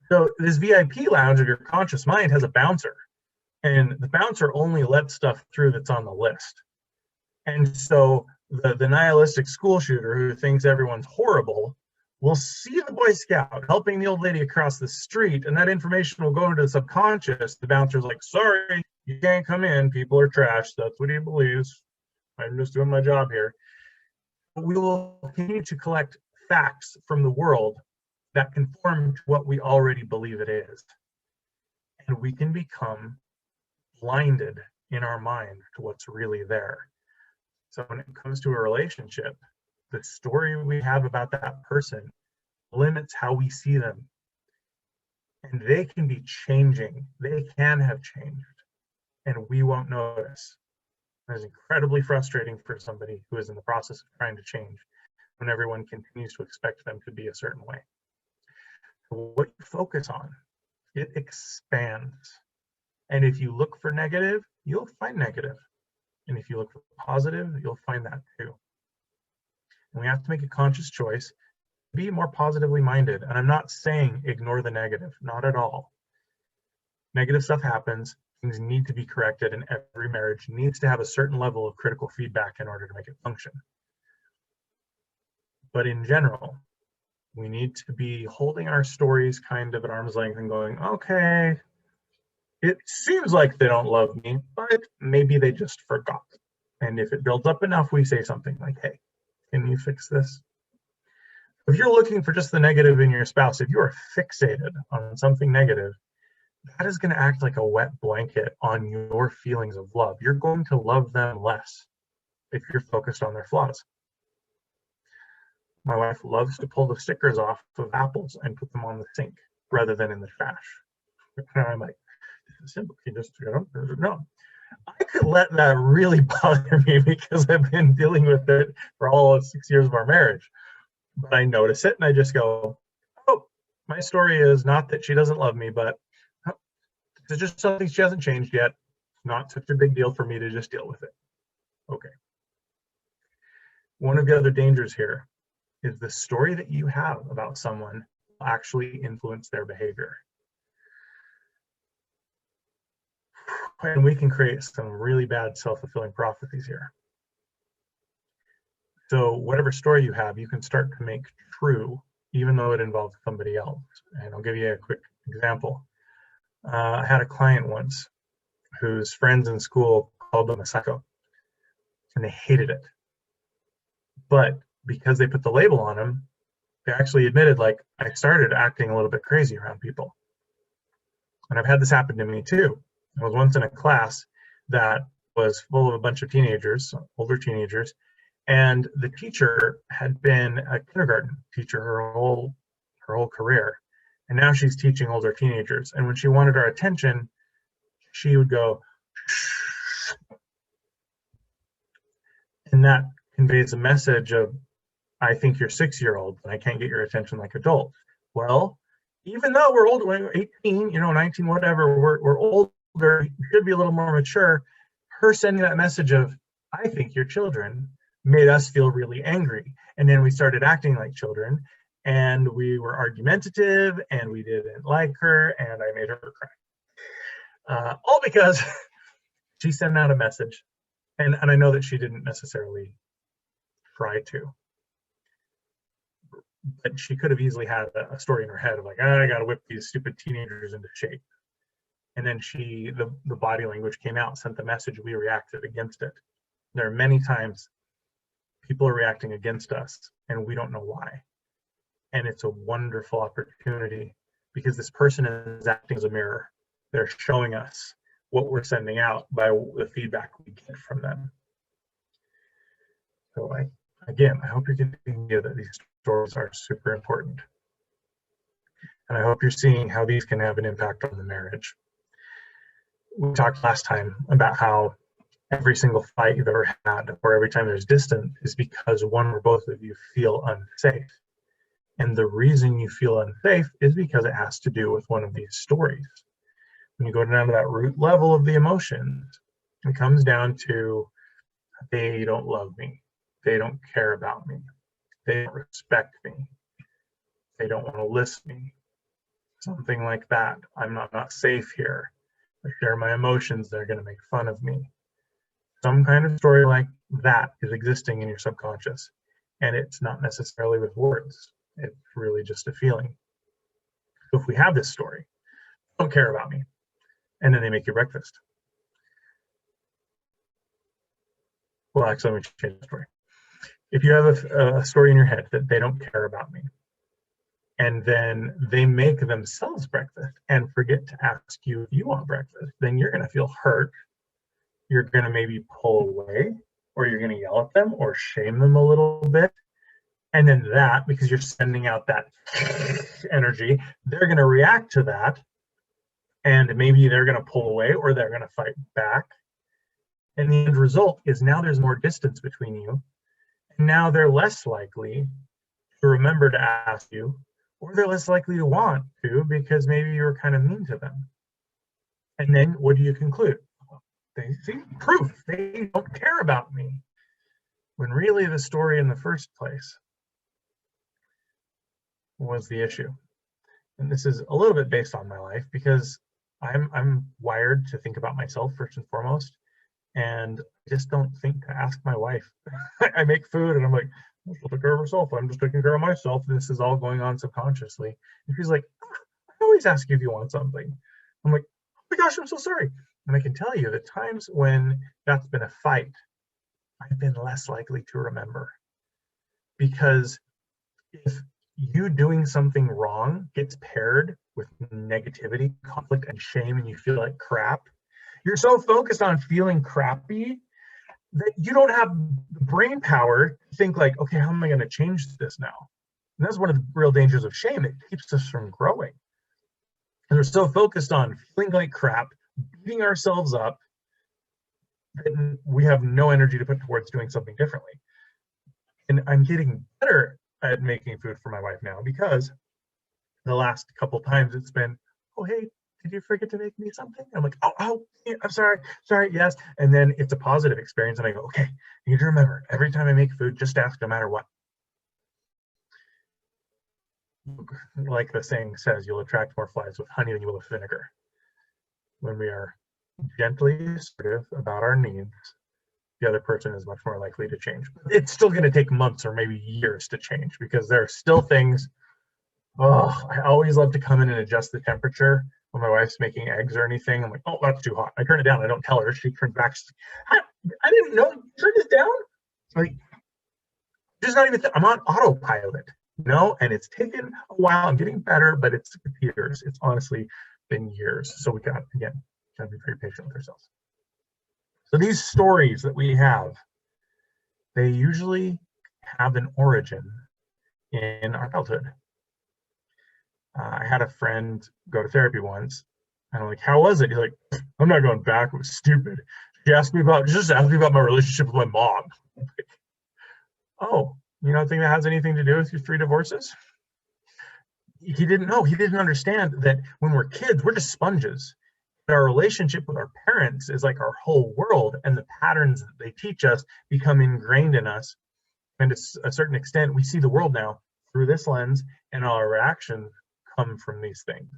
So this VIP lounge of your conscious mind has a bouncer, and the bouncer only lets stuff through that's on the list. And so the nihilistic school shooter who thinks everyone's horrible will see the Boy Scout helping the old lady across the street, and that information will go into the subconscious. The bouncer's like, sorry, you can't come in. People are trash. That's what he believes. I'm just doing my job here. We will continue to collect facts from the world that conform to what we already believe it is. And we can become blinded in our mind to what's really there. So when it comes to a relationship, the story we have about that person limits how we see them. And they can be changing. They can have changed. And we won't notice. It's incredibly frustrating for somebody who is in the process of trying to change when everyone continues to expect them to be a certain way. So what you focus on, it expands. And if you look for negative, you'll find negative. And if you look for positive, you'll find that too. And we have to make a conscious choice to be more positively minded. And I'm not saying ignore the negative, not at all. Negative stuff happens. Things need to be corrected, and every marriage needs to have a certain level of critical feedback in order to make it function. But in general, we need to be holding our stories kind of at arm's length and going, okay, it seems like they don't love me, but maybe they just forgot. And if it builds up enough, we say something like, hey, can you fix this? If you're looking for just the negative in your spouse, if you are fixated on something negative, that is going to act like a wet blanket on your feelings of love. You're going to love them less if you're focused on their flaws. My wife loves to pull the stickers off of apples and put them on the sink rather than in the trash. And I'm like, this is simple. You just, no. I could let that really bother me because I've been dealing with it for all of 6 years of our marriage. But I notice it and I just go, oh, my story is not that she doesn't love me, but it's just something she hasn't changed yet. Not such a big deal for me to just deal with it. Okay. One of the other dangers here is the story that you have about someone will actually influence their behavior. And we can create some really bad self-fulfilling prophecies here. So whatever story you have, you can start to make true, even though it involves somebody else. And I'll give you a quick example. I had a client once whose friends in school called them a psycho, and they hated it. But because they put the label on him, they actually admitted, like, I started acting a little bit crazy around people. And I've had this happen to me too. I was once in a class that was full of a bunch of teenagers, older teenagers, and the teacher had been a kindergarten teacher her whole career. And now she's teaching older teenagers. And when she wanted our attention, she would go, shh. And that conveys a message of, I think you're 6-year-old and I can't get your attention like adults. Well, even though we're older, we're 18, 19, whatever, we're older, we should be a little more mature. Her sending that message of, I think you're children, made us feel really angry. And then we started acting like children, and we were argumentative, and we didn't like her, and I made her cry. All because she sent out a message, and I know that she didn't necessarily try to. But she could have easily had a story in her head of like, I gotta whip these stupid teenagers into shape. And then the body language came out, sent the message, we reacted against it. There are many times people are reacting against us and we don't know why. And it's a wonderful opportunity because this person is acting as a mirror. They're showing us what we're sending out by the feedback we get from them. So I hope you're getting the idea that these stories are super important. And I hope you're seeing how these can have an impact on the marriage. We talked last time about how every single fight you've ever had, or every time there's distance, is because one or both of you feel unsafe. And the reason you feel unsafe is because it has to do with one of these stories. When you go down to that root level of the emotions, it comes down to, they don't love me, they don't care about me, they don't respect me, they don't want to listen to me, something like that. I'm not safe here. I share my emotions, they're going to make fun of me. Some kind of story like that is existing in your subconscious, and it's not necessarily with words. It's really just a feeling. So if we have this story, don't care about me, and then they make you breakfast. Well, actually, let me change the story. If you have a story in your head that they don't care about me, and then they make themselves breakfast and forget to ask you if you want breakfast, then you're going to feel hurt. You're going to maybe pull away, or you're going to yell at them or shame them a little bit. And then that, because you're sending out that energy, they're going to react to that. And maybe they're going to pull away, or they're going to fight back. And the end result is now there's more distance between you. And now they're less likely to remember to ask you, or they're less likely to want to, because maybe you were kind of mean to them. And then what do you conclude? They see proof. They don't care about me. When really the story in the first place was the issue. And this is a little bit based on my life, because I'm wired to think about myself first and foremost. And I just don't think to ask my wife. I make food and I'm like, well, she'll take care of herself. I'm just taking care of myself. This is all going on subconsciously. And she's like, I always ask you if you want something. I'm like, oh my gosh, I'm so sorry. And I can tell you the times when that's been a fight, I've been less likely to remember. Because if you doing something wrong gets paired with negativity, conflict, and shame, and you feel like crap, you're so focused on feeling crappy that you don't have the brain power to think like, okay, how am I going to change this now? And that's one of the real dangers of shame. It keeps us from growing. And we're so focused on feeling like crap, beating ourselves up, that we have no energy to put towards doing something differently. And I'm getting better at making food for my wife now, because the last couple times it's been, oh, hey, did you forget to make me something? I'm like, oh, I'm sorry, yes. And then it's a positive experience. And I go, okay, you need to remember, every time I make food, just ask no matter what. Like the saying says, you'll attract more flies with honey than you will with vinegar. When we are gently assertive about our needs, the other person is much more likely to change. It's still going to take months or maybe years to change, because there are still things. Oh, I always love to come in and adjust the temperature when my wife's making eggs or anything. I'm like, oh, that's too hot. I turn it down. I don't tell her. She turns back. She's like, I didn't know. Turn this down. Like, just not even. I'm on autopilot, and it's taken a while. I'm getting better, but it's years. It's honestly been years. So we got to be very patient with ourselves. So these stories that we have, they usually have an origin in our childhood. I had a friend go to therapy once, and I'm like, how was it? He's like, I'm not going back. It was stupid. She asked me about my relationship with my mom. I'm like, oh, you don't think that has anything to do with your 3 divorces? He didn't know. He didn't understand that when we're kids, we're just sponges. Our relationship with our parents is like our whole world, and the patterns that they teach us become ingrained in us. And to a certain extent, we see the world now through this lens, and our reactions come from these things.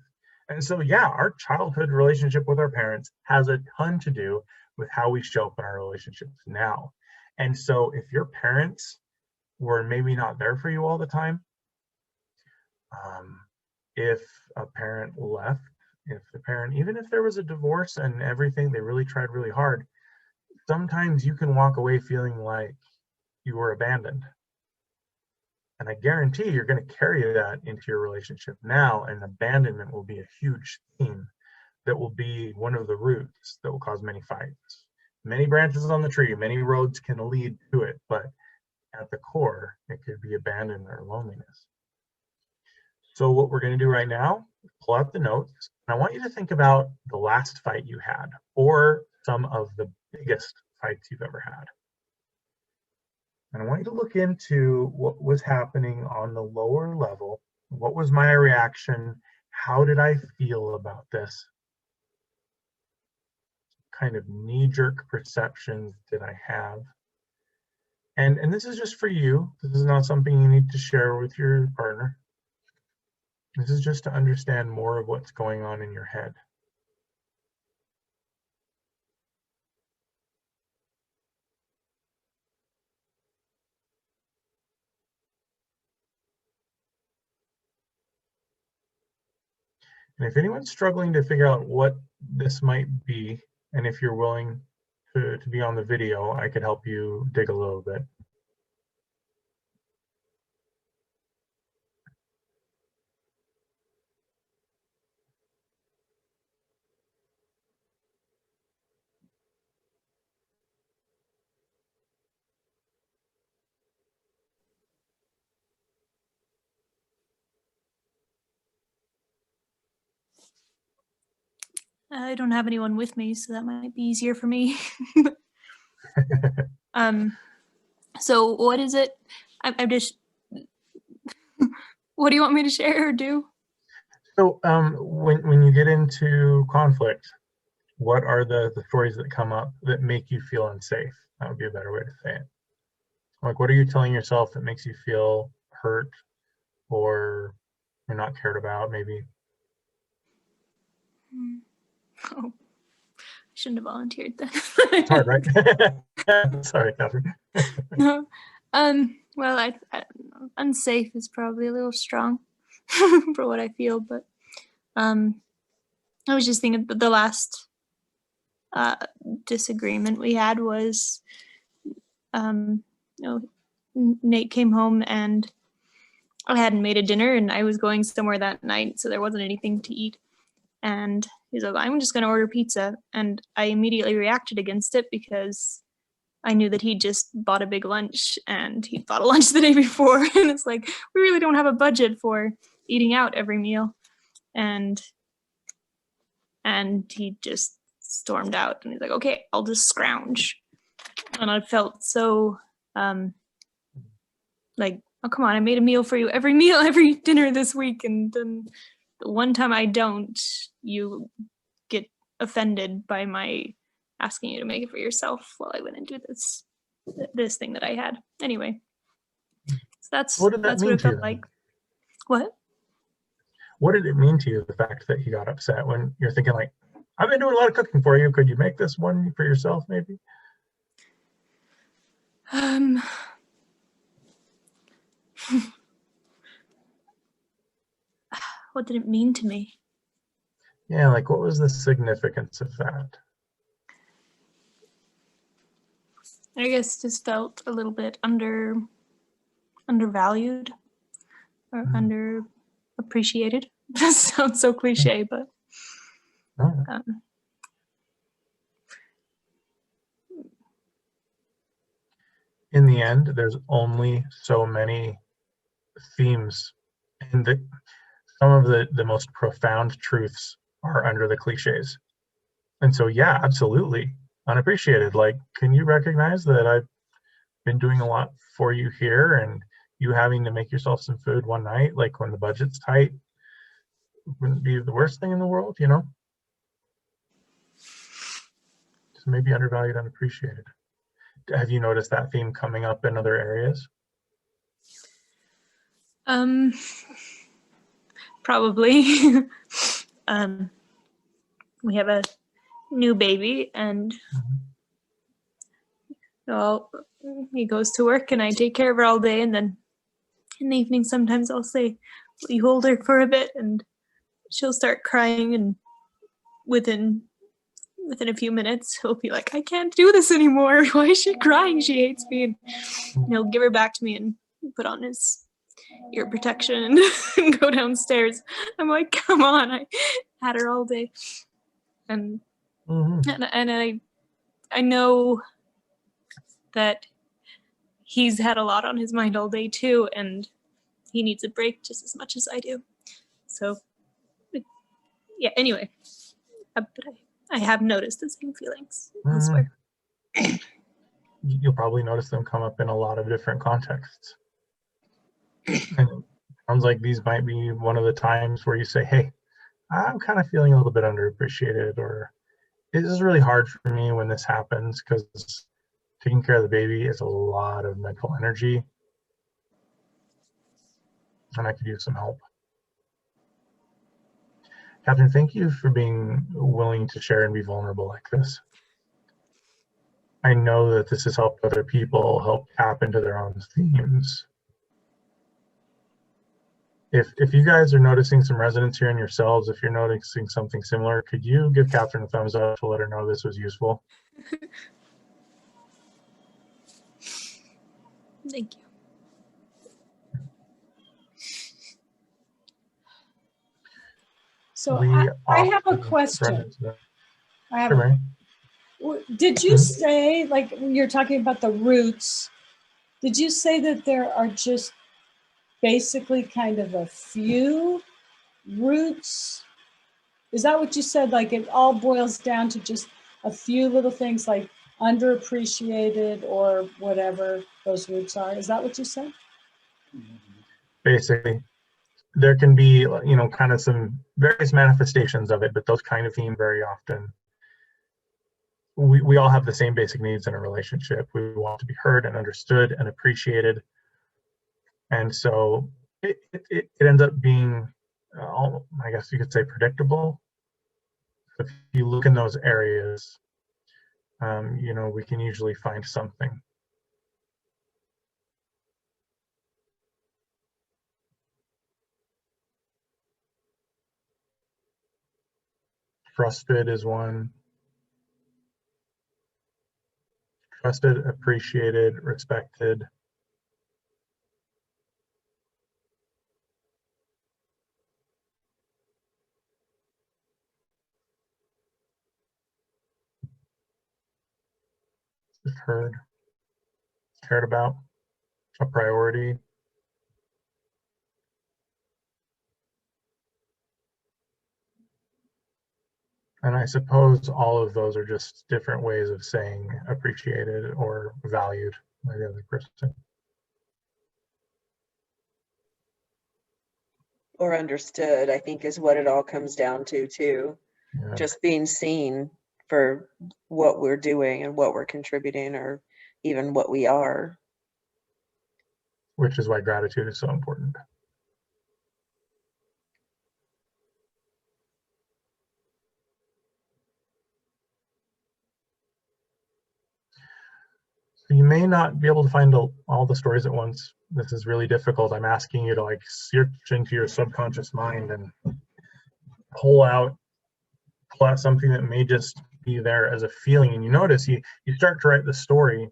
And so, yeah, our childhood relationship with our parents has a ton to do with how we show up in our relationships now. And so if your parents were maybe not there for you all the time, if a parent left, even if there was a divorce and everything, they really tried really hard, sometimes you can walk away feeling like you were abandoned. And I guarantee you're going to carry that into your relationship now, and abandonment will be a huge theme that will be one of the roots that will cause many fights. Many branches on the tree, many roads can lead to it, but at the core, it could be abandonment or loneliness. So what we're going to do right now, pull out the notes, and I want you to think about the last fight you had, or some of the biggest fights you've ever had. And I want you to look into what was happening on the lower level. What was my reaction? How did I feel about this? Kind of knee-jerk perceptions did I have? And this is just for you. This is not something you need to share with your partner. This is just to understand more of what's going on in your head. And if anyone's struggling to figure out what this might be, and if you're willing to be on the video, I could help you dig a little bit. I don't have anyone with me, so that might be easier for me. So what is it? I'm just, what do you want me to share or do? So when you get into conflict, what are the stories that come up that make you feel unsafe? That would be a better way to say it. Like, what are you telling yourself that makes you feel hurt or you're not cared about, maybe? Oh, I shouldn't have volunteered then. It's hard, right? Sorry, Catherine. No. Well, I don't know. Unsafe is probably a little strong for what I feel, but I was just thinking the last disagreement we had was, Nate came home and I hadn't made a dinner and I was going somewhere that night, so there wasn't anything to eat. And he's like, I'm just going to order pizza. And I immediately reacted against it because I knew that he just bought a big lunch and he bought a lunch the day before. And it's like, we really don't have a budget for eating out every meal. And he just stormed out and he's like, okay, I'll just scrounge. And I felt so like, oh, come on, I made a meal for you every dinner this week. And then the one time I don't, you get offended by my asking you to make it for yourself while I went and do this thing that I had. Anyway, so that's What did that that's mean what it to you felt then? like. What? What did it mean to you, the fact that he got upset, when you're thinking like, I've been doing a lot of cooking for you. Could you make this one for yourself, maybe? What did it mean to me? Yeah, like what was the significance of that? I guess just felt a little bit undervalued or underappreciated. That sounds so cliche, but in the end, there's only so many themes, and some of the most profound truths are under the cliches. And so, yeah, absolutely unappreciated. Like, can you recognize that I've been doing a lot for you here, and you having to make yourself some food one night, like when the budget's tight, wouldn't be the worst thing in the world, you know? Just maybe undervalued, unappreciated. Have you noticed that theme coming up in other areas? Probably. We have a new baby, and well, he goes to work and I take care of her all day, and then in the evening sometimes I'll say, will you hold her for a bit? And she'll start crying, and within a few minutes he'll be like, I can't do this anymore. Why is she crying? She hates me. And he'll give her back to me and put on his ear protection and go downstairs. I'm like, come on, I had her all day. And and I know that he's had a lot on his mind all day too, and he needs a break just as much as I do. So, yeah, anyway. But I have noticed the same feelings elsewhere. You'll probably notice them come up in a lot of different contexts. And it sounds like these might be one of the times where you say, hey, I'm kind of feeling a little bit underappreciated, or this is really hard for me when this happens because taking care of the baby is a lot of mental energy and I could use some help. Catherine, thank you for being willing to share and be vulnerable like this. I know that this has helped other people help tap into their own themes. If you guys are noticing some resonance here in yourselves, if you're noticing something similar, could you give Catherine a thumbs up to let her know this was useful? Thank you. So I have a question. Did you say, like when you're talking about the roots, did you say that there are just basically kind of a few roots? Is that what you said? Like it all boils down to just a few little things like underappreciated or whatever those roots are? Is that what you said? Basically, there can be, kind of some various manifestations of it, but those kind of themes very often. We all have the same basic needs in a relationship. We want to be heard and understood and appreciated. And so it ends up being, I guess you could say, predictable. If you look in those areas, we can usually find something. Trusted is one. Trusted, appreciated, respected. Heard, cared about, a priority. And I suppose all of those are just different ways of saying appreciated or valued by the other person. Or understood, I think, is what it all comes down to too. Yeah. Just being seen for what we're doing and what we're contributing, or even what we are. Which is why gratitude is so important. So you may not be able to find all the stories at once. This is really difficult. I'm asking you to search into your subconscious mind and pull out something that may just be there as a feeling. And you notice you start to write the story,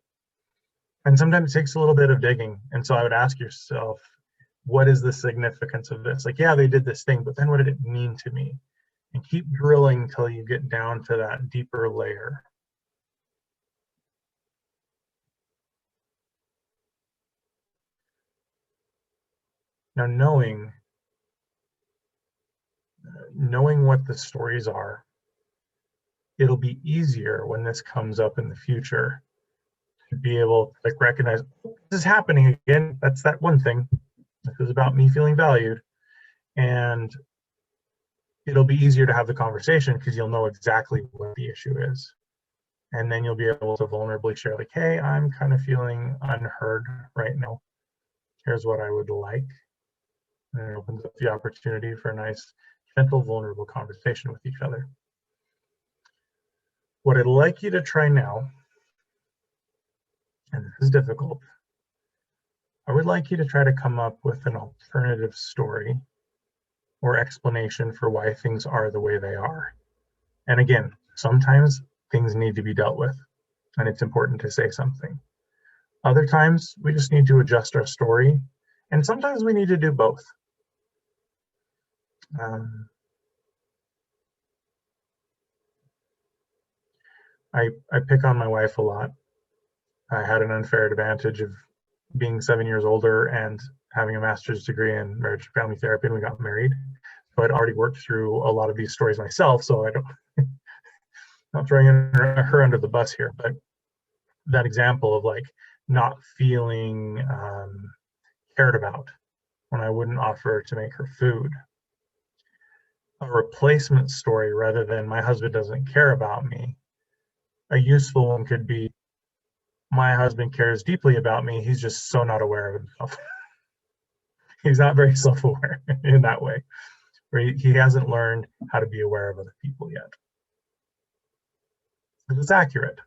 and sometimes it takes a little bit of digging. And so I would ask yourself, what is the significance of this? Like, yeah, they did this thing, but then what did it mean to me? And keep drilling till you get down to that deeper layer. Now, knowing what the stories are, it'll be easier when this comes up in the future to be able to recognize, this is happening again. That's that one thing. This is about me feeling valued. And it'll be easier to have the conversation because you'll know exactly what the issue is. And then you'll be able to vulnerably share, like, hey, I'm kind of feeling unheard right now. Here's what I would like. And it opens up the opportunity for a nice, gentle, vulnerable conversation with each other. What I'd like you to try now, and this is difficult, I would like you to try to come up with an alternative story or explanation for why things are the way they are. And again, sometimes things need to be dealt with, and it's important to say something. Other times, we just need to adjust our story, and sometimes we need to do both. I pick on my wife a lot. I had an unfair advantage of being 7 years older and having a master's degree in marriage and family therapy, and we got married. So I'd already worked through a lot of these stories myself, so I don't, not throwing her under the bus here, but that example of like not feeling cared about when I wouldn't offer to make her food. A replacement story rather than my husband doesn't care about me. A useful one could be, my husband cares deeply about me, he's just so not aware of himself. He's not very self-aware in that way, where he hasn't learned how to be aware of other people yet. But it's accurate.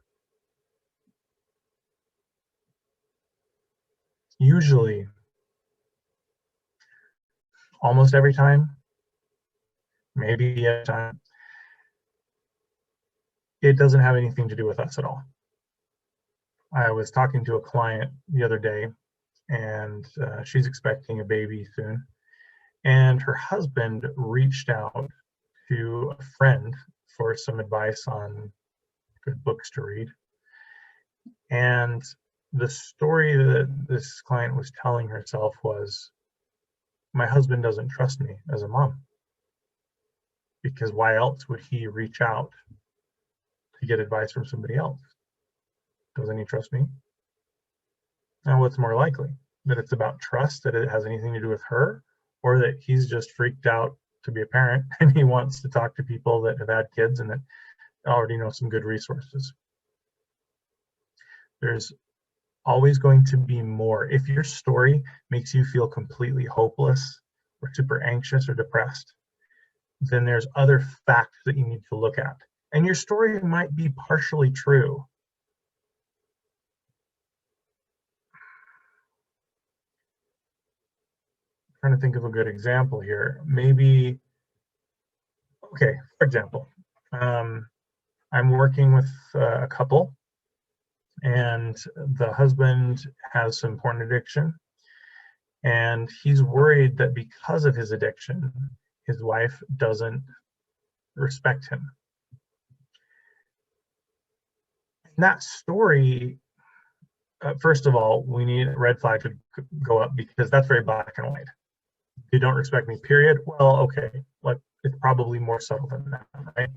Usually, almost every time, maybe a time, it doesn't have anything to do with us at all. I was talking to a client the other day, and she's expecting a baby soon. And her husband reached out to a friend for some advice on good books to read. And the story that this client was telling herself was, my husband doesn't trust me as a mom, because why else would he reach out to get advice from somebody else? Doesn't he trust me? Now, what's more likely? That it's about trust, that it has anything to do with her, or that he's just freaked out to be a parent and he wants to talk to people that have had kids and that already know some good resources. There's always going to be more. If your story makes you feel completely hopeless or super anxious or depressed, then there's other facts that you need to look at. And your story might be partially true. I'm trying to think of a good example here. Maybe, okay, for example, I'm working with a couple, and the husband has some porn addiction, and he's worried that because of his addiction, his wife doesn't respect him. And that story, first of all, we need a red flag to go up, because that's very black and white. You don't respect me, period. Well, okay, like it's probably more subtle than that, right?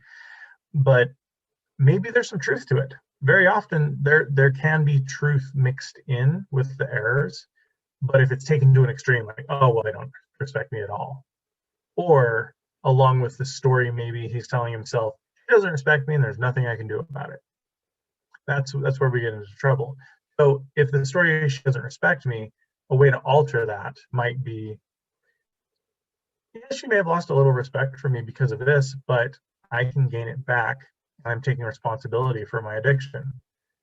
But maybe there's some truth to it. Very often there can be truth mixed in with the errors, but if it's taken to an extreme, like, oh, well, they don't respect me at all. Or along with the story, maybe he's telling himself, he doesn't respect me and there's nothing I can do about it. That's where we get into trouble. So if the story is she doesn't respect me, a way to alter that might be, yeah, she may have lost a little respect for me because of this, but I can gain it back. I'm taking responsibility for my addiction.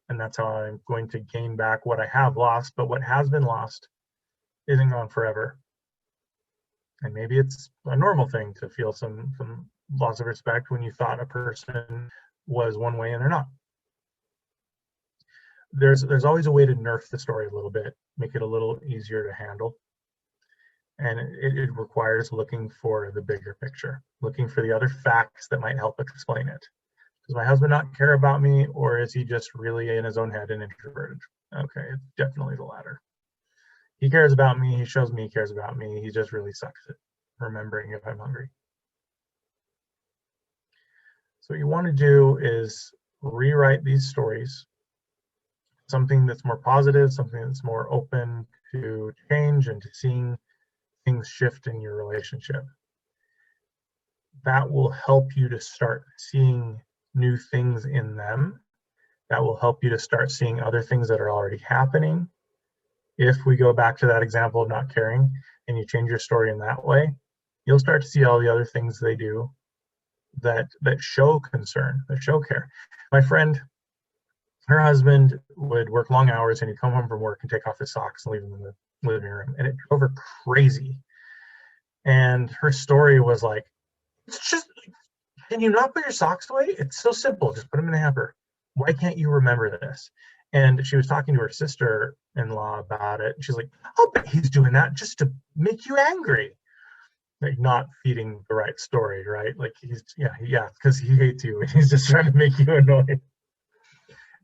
And that's how I'm going to gain back what I have lost. But what has been lost isn't gone forever. And maybe it's a normal thing to feel some loss of respect when you thought a person was one way and they're not. There's always a way to nerf the story a little bit, make it a little easier to handle. And it requires looking for the bigger picture, looking for the other facts that might help explain it. Does my husband not care about me, or is he just really in his own head and introverted? Okay, it's definitely the latter. He cares about me, he shows me he cares about me, he just really sucks at remembering if I'm hungry. So what you want to do is rewrite these stories, something that's more positive, something that's more open to change and to seeing things shift in your relationship. That will help you to start seeing new things in them. That will help you to start seeing other things that are already happening. If we go back to that example of not caring and you change your story in that way, you'll start to see all the other things they do that show concern, that show care. My friend, her husband would work long hours and he'd come home from work and take off his socks and leave them in the living room, and it drove her crazy. And her story was like, it's just, can you not put your socks away? It's so simple, just put them in the hamper. Why can't you remember this? And she was talking to her sister-in-law about it. She's like, I'll bet he's doing that just to make you angry. Like, not feeding the right story, right? Like, he's, yeah, because he hates you and he's just trying to make you annoyed.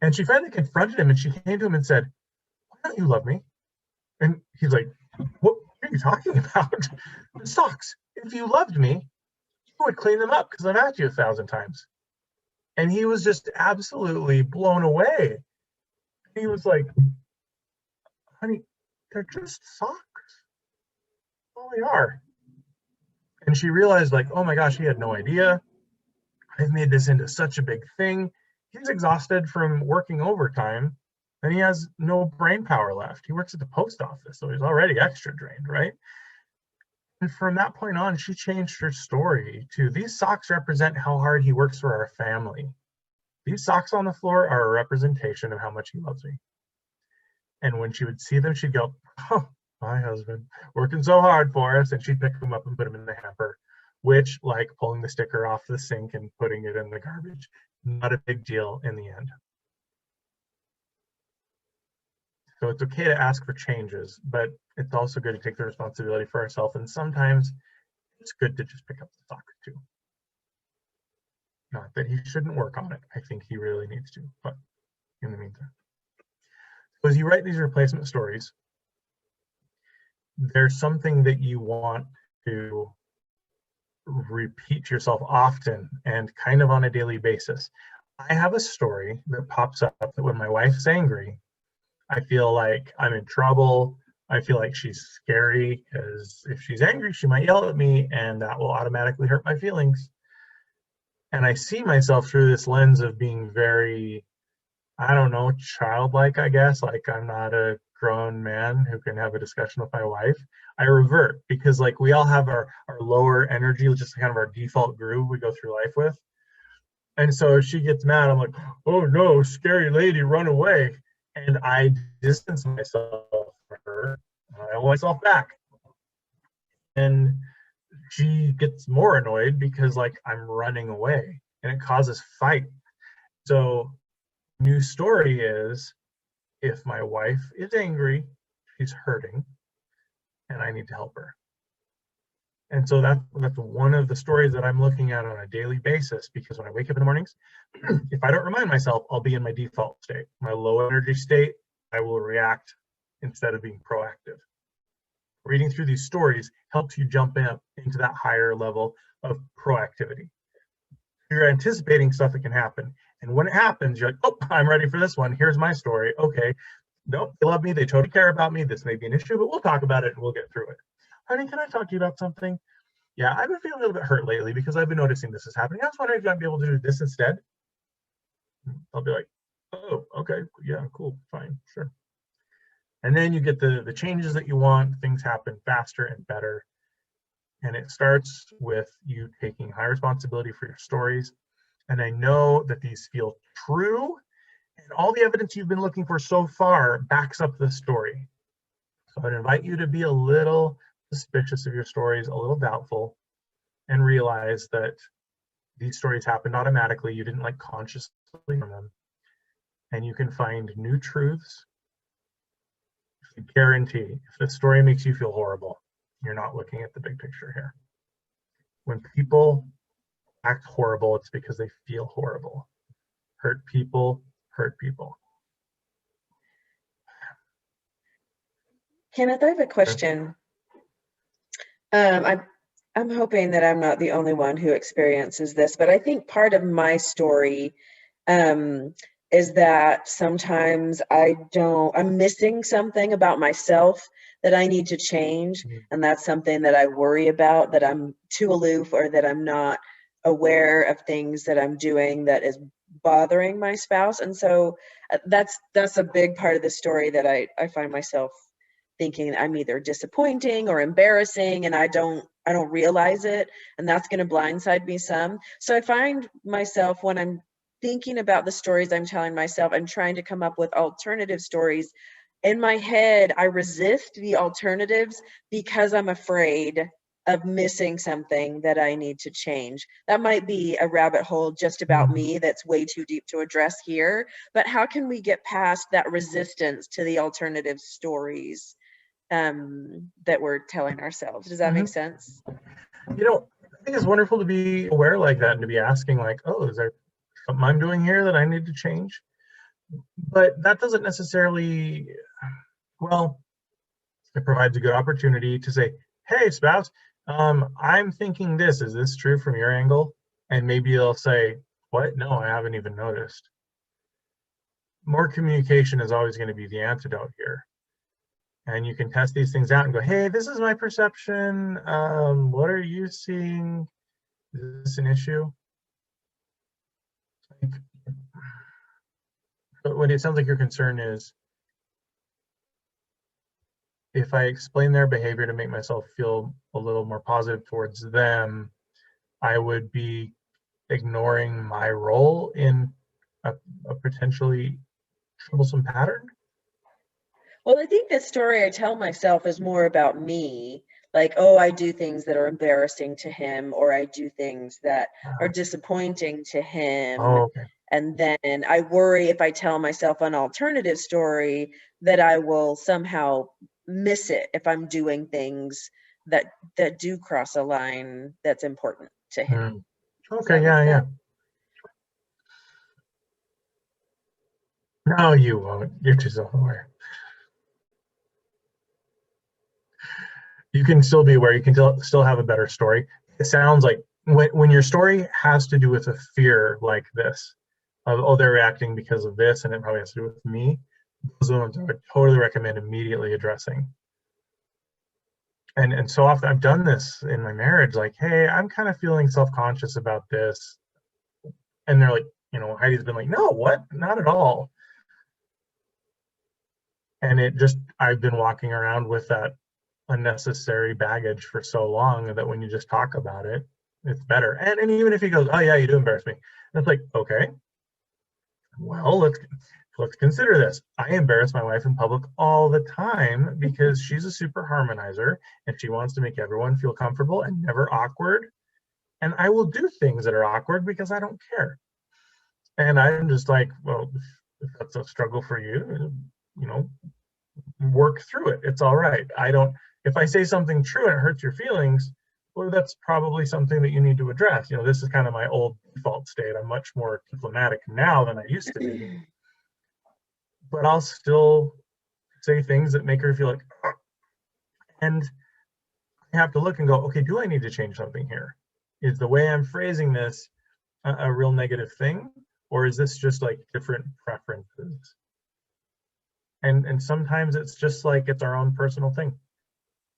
And she finally confronted him and she came to him and said, why don't you love me? And he's like, what are you talking about? The socks. If you loved me, would clean them up because I've asked you 1,000 times. And he was just absolutely blown away. He was like, honey, they're just socks. All they are. And she realized, like, oh my gosh, he had no idea. I've made this into such a big thing. He's exhausted from working overtime and he has no brain power left. He works at the post office, so he's already extra drained, right? And from that point on, she changed her story to, these socks represent how hard he works for our family. These socks on the floor are a representation of how much he loves me. And when she would see them, she'd go, oh, my husband, working so hard for us. And she'd pick them up and put them in the hamper, which, like pulling the sticker off the sink and putting it in the garbage, not a big deal in the end. So it's okay to ask for changes, but it's also good to take the responsibility for ourselves. And sometimes it's good to just pick up the socks too. Not that he shouldn't work on it. I think he really needs to, but in the meantime. So as you write these replacement stories, there's something that you want to repeat to yourself often and kind of on a daily basis. I have a story that pops up that when my wife's angry, I feel like I'm in trouble. I feel like she's scary because if she's angry, she might yell at me and that will automatically hurt my feelings. And I see myself through this lens of being very, I don't know, childlike, I guess. Like I'm not a grown man who can have a discussion with my wife. I revert because like we all have our lower energy, just kind of our default groove we go through life with. And so if she gets mad, I'm like, oh no, scary lady, run away. And I distance myself from her. I hold myself back. And she gets more annoyed because like I'm running away and it causes fight. So new story is, if my wife is angry, she's hurting and I need to help her. And so that's one of the stories that I'm looking at on a daily basis, because when I wake up in the mornings, if I don't remind myself, I'll be in my default state, my low energy state. I will react instead of being proactive. Reading through these stories helps you jump into that higher level of proactivity. You're anticipating stuff that can happen. And when it happens, you're like, oh, I'm ready for this one. Here's my story. Okay, nope, they love me. They totally care about me. This may be an issue, but we'll talk about it and we'll get through it. Honey, can I talk to you about something? Yeah, I've been feeling a little bit hurt lately because I've been noticing this is happening. I was wondering if you might be able to do this instead. I'll be like, oh, okay, yeah, cool, fine, sure. And then you get the changes that you want. Things happen faster and better. And it starts with you taking high responsibility for your stories. And I know that these feel true, and all the evidence you've been looking for so far backs up the story. So I'd invite you to be a little suspicious of your stories, a little doubtful, and realize that these stories happened automatically. You didn't like consciously from them. And you can find new truths. I guarantee if the story makes you feel horrible, you're not looking at the big picture here. When people act horrible, it's because they feel horrible. Hurt people hurt people. Kenneth, I have a question. I'm hoping that I'm not the only one who experiences this, but I think part of my story is that sometimes I'm missing something about myself that I need to change. And that's something that I worry about, that I'm too aloof or that I'm not aware of things that I'm doing that is bothering my spouse. And so that's a big part of the story that I find myself thinking I'm either disappointing or embarrassing, and I don't realize it, and that's going to blindside me some. So I find myself, when I'm thinking about the stories I'm telling myself, I'm trying to come up with alternative stories. In my head, I resist the alternatives because I'm afraid of missing something that I need to change. That might be a rabbit hole just about me that's way too deep to address here, but how can we get past that resistance to the alternative stories that we're telling ourselves? Does that make sense? You know, I think it's wonderful to be aware like that and to be asking like, oh, is there something I'm doing here that I need to change? But that doesn't necessarily, well, it provides a good opportunity to say, hey, spouse, I'm thinking this, is this true from your angle? And maybe they'll say, what? No, I haven't even noticed. More communication is always going to be the antidote here. And you can test these things out and go, hey, this is my perception. What are you seeing? Is this an issue? But what it sounds like your concern is, if I explain their behavior to make myself feel a little more positive towards them, I would be ignoring my role in a potentially troublesome pattern. Well, I think the story I tell myself is more about me. Like, oh, I do things that are embarrassing to him, or I do things that are disappointing to him. Oh, okay. And then I worry if I tell myself an alternative story that I will somehow miss it if I'm doing things that do cross a line that's important to him. Okay, yeah. No, you won't. You're too self-aware. You can still be aware. You can still have a better story. It sounds like when your story has to do with a fear like this, of, oh, they're reacting because of this, and it probably has to do with me, those are the ones I would totally recommend immediately addressing. And so often I've done this in my marriage, like, hey, I'm kind of feeling self-conscious about this. And they're like, you know, Heidi's been like, no, what? Not at all. And it just, I've been walking around with that unnecessary baggage for so long that when you just talk about it, it's better. And even if he goes, oh yeah, you do embarrass me. And it's like, okay, well, let's consider this. I embarrass my wife in public all the time because she's a super harmonizer and she wants to make everyone feel comfortable and never awkward. And I will do things that are awkward because I don't care. And I'm just like, well, if that's a struggle for you, you know, work through it. It's all right. If I say something true and it hurts your feelings, well, that's probably something that you need to address. You know, this is kind of my old default state. I'm much more diplomatic now than I used to be. But I'll still say things that make her feel like, oh. And I have to look and go, okay, do I need to change something here? Is the way I'm phrasing this a real negative thing? Or is this just like different preferences? And sometimes it's just like it's our own personal thing.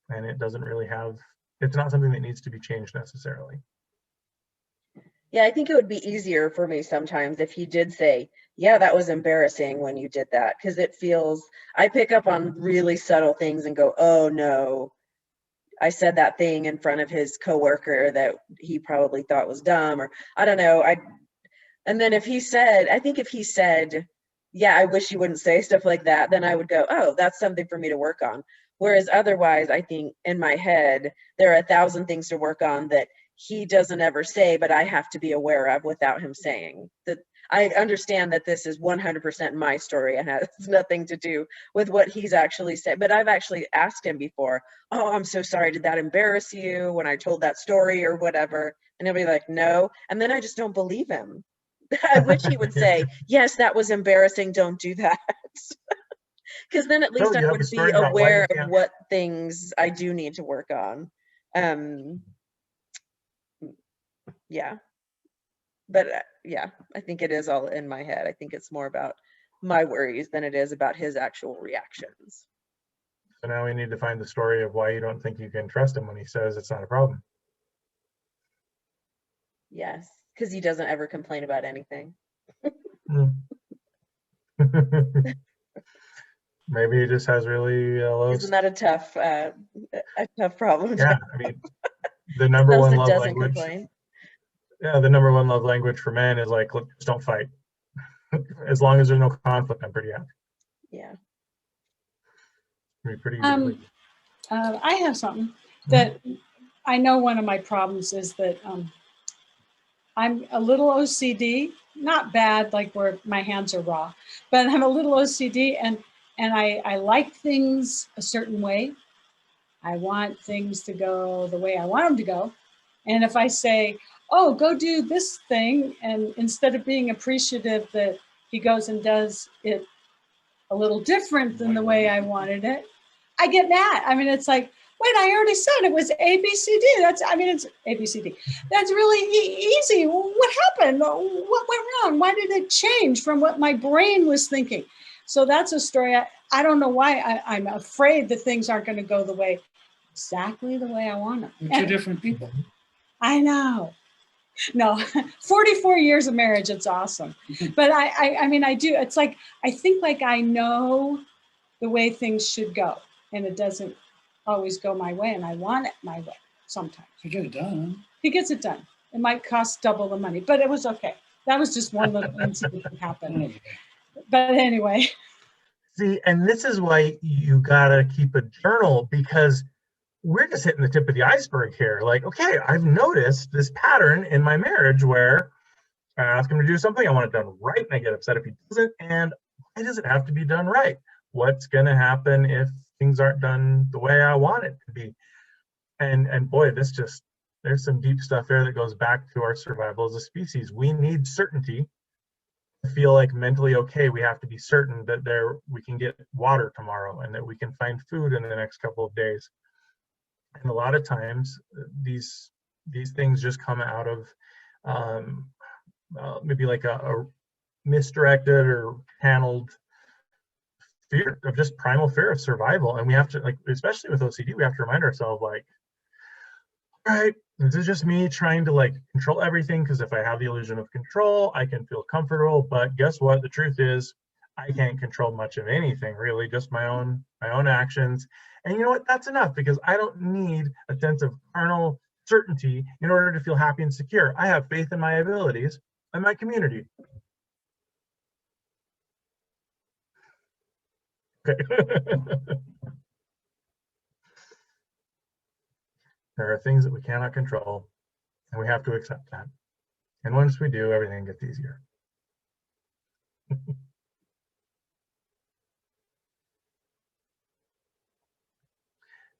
And it doesn't really it's not something that needs to be changed necessarily. Yeah, I think it would be easier for me sometimes if he did say, yeah, that was embarrassing when you did that. Because it feels, I pick up on really subtle things and go, oh no, I said that thing in front of his coworker that he probably thought was dumb, or I don't know. And then if he said, yeah, I wish you wouldn't say stuff like that, then I would go, oh, that's something for me to work on. Whereas otherwise, I think in my head, there are 1,000 things to work on that he doesn't ever say, but I have to be aware of without him saying. That I understand that this is 100% my story and has nothing to do with what he's actually said. But I've actually asked him before, oh, I'm so sorry, did that embarrass you when I told that story or whatever? And he'll be like, no. And then I just don't believe him. I wish he would say, yes, that was embarrassing, don't do that. Because then at least I would be aware of what things I do need to work on. Yeah. But yeah, I think it is all in my head. I think it's more about my worries than it is about his actual reactions. So now we need to find the story of why you don't think you can trust him when he says it's not a problem. Yes, because he doesn't ever complain about anything. Maybe he just has really low. Isn't that a tough problem? Yeah, I mean, the number one love language. Complain. Yeah, the number one love language for men is like, look, just don't fight. As long as there's no conflict, I'm pretty happy. Yeah. Pretty I have something that I know one of my problems is that I'm a little OCD, not bad, like where my hands are raw, but I'm a little OCD and I like things a certain way. I want things to go the way I want them to go. And if I say, oh, go do this thing, and instead of being appreciative that he goes and does it a little different than the way I wanted it, I get mad. I mean, it's like, wait, I already said it was ABCD. It's ABCD. That's really easy. What happened? What went wrong? Why did it change from what my brain was thinking? So that's a story. I don't know why I'm afraid that things aren't going to go exactly the way I want them. We're two different people. I know. No, 44 years of marriage, it's awesome. But I do, it's like, I think like I know the way things should go, and it doesn't always go my way, and I want it my way sometimes. You get it done. He gets it done. It might cost double the money, but it was okay. That was just one little incident that happened. But anyway. See, and this is why you gotta keep a journal, because we're just hitting the tip of the iceberg here. Like, okay, I've noticed this pattern in my marriage where I ask him to do something, I want it done right, and I get upset if he doesn't. And why does it have to be done right? What's gonna happen if things aren't done the way I want it to be? And boy, there's some deep stuff there that goes back to our survival as a species. We need certainty to feel like mentally okay. We have to be certain that we can get water tomorrow and that we can find food in the next couple of days. And a lot of times these things just come out of maybe like a misdirected or handled fear of just primal fear of survival. And we have to, like, especially with OCD, we have to remind ourselves, like, all right, this is just me trying to like control everything, because if I have the illusion of control, I can feel comfortable. But guess what? The truth is I can't control much of anything, really, just my own actions. And you know what? That's enough, because I don't need a sense of carnal certainty in order to feel happy and secure. I have faith in my abilities and my community. Okay. There are things that we cannot control, and we have to accept that. And once we do, everything gets easier.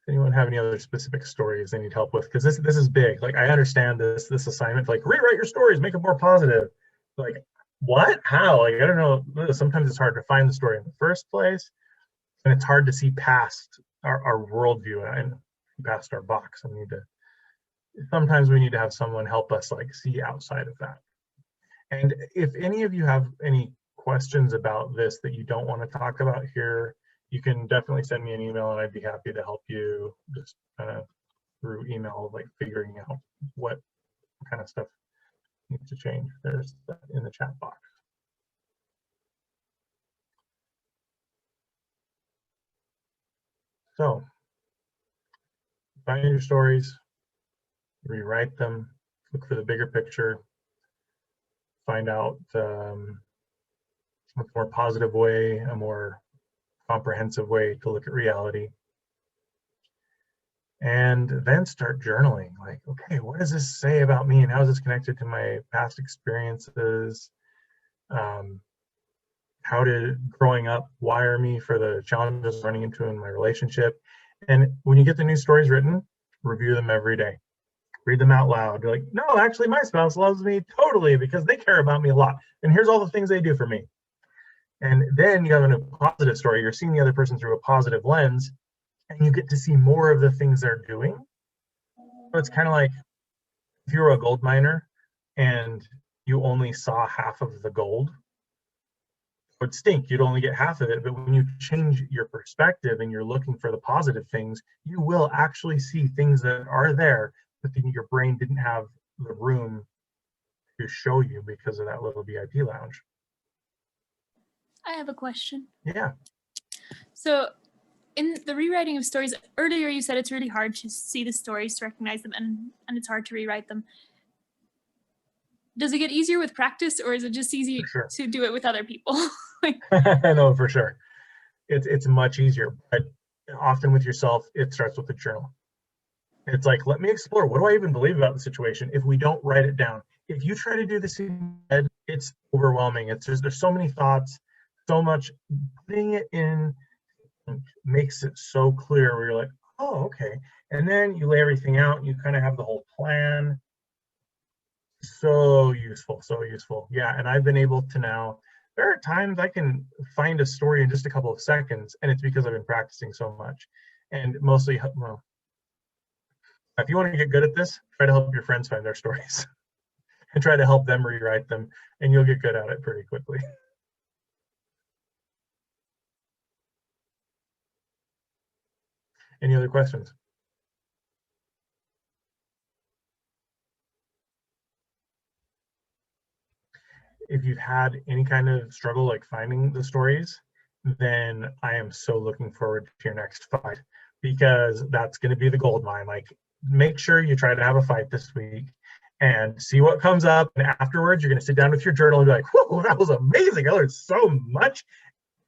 Anyone have any other specific stories they need help with? Because this is big. Like, I understand this assignment, like rewrite your stories, make it more positive. Like, what? How? Like, I don't know. Sometimes it's hard to find the story in the first place, and it's hard to see past our worldview and past our box. Sometimes we need to have someone help us like see outside of that. And if any of you have any questions about this that you don't want to talk about here, you can definitely send me an email, and I'd be happy to help you just kind of through email, like figuring out what kind of stuff needs to change. There's that in the chat box. So find your stories, rewrite them, look for the bigger picture, find out a more positive way, a more comprehensive way to look at reality, and then start journaling. Like, okay, what does this say about me, and how is this connected to my past experiences? How did growing up wire me for the challenges I'm running into in my relationship? And when you get the new stories written, review them every day. Read them out loud. You're like, no, actually my spouse loves me totally because they care about me a lot. And here's all the things they do for me. And then you have a positive story. You're seeing the other person through a positive lens, and you get to see more of the things they're doing. So it's kind of like if you were a gold miner and you only saw half of the gold, it would stink. You'd only get half of it. But when you change your perspective and you're looking for the positive things, you will actually see things that are there, but then your brain didn't have the room to show you because of that little VIP lounge. I have a question. Yeah. So in the rewriting of stories, earlier you said it's really hard to see the stories, to recognize them, and it's hard to rewrite them. Does it get easier with practice, or is it just easy to do it with other people? No, for sure. It's much easier, but often with yourself, it starts with a journal. It's like, let me explore. What do I even believe about the situation if we don't write it down? If you try to do this in head, it's overwhelming. There's so many thoughts, so much. Putting it in makes it so clear where you're like, oh, okay. And then you lay everything out and you kind of have the whole plan. So useful, so useful. Yeah, and I've been able to now, there are times I can find a story in just a couple of seconds, and it's because I've been practicing so much. And mostly, well, If you want to get good at this, try to help your friends find their stories and try to help them rewrite them, and you'll get good at it pretty quickly. Any other questions? If you've had any kind of struggle like finding the stories, then I am so looking forward to your next fight, because that's going to be the gold mine. Like, make sure you try to have a fight this week and see what comes up. And afterwards, you're going to sit down with your journal and be like, whoa, that was amazing. I learned so much.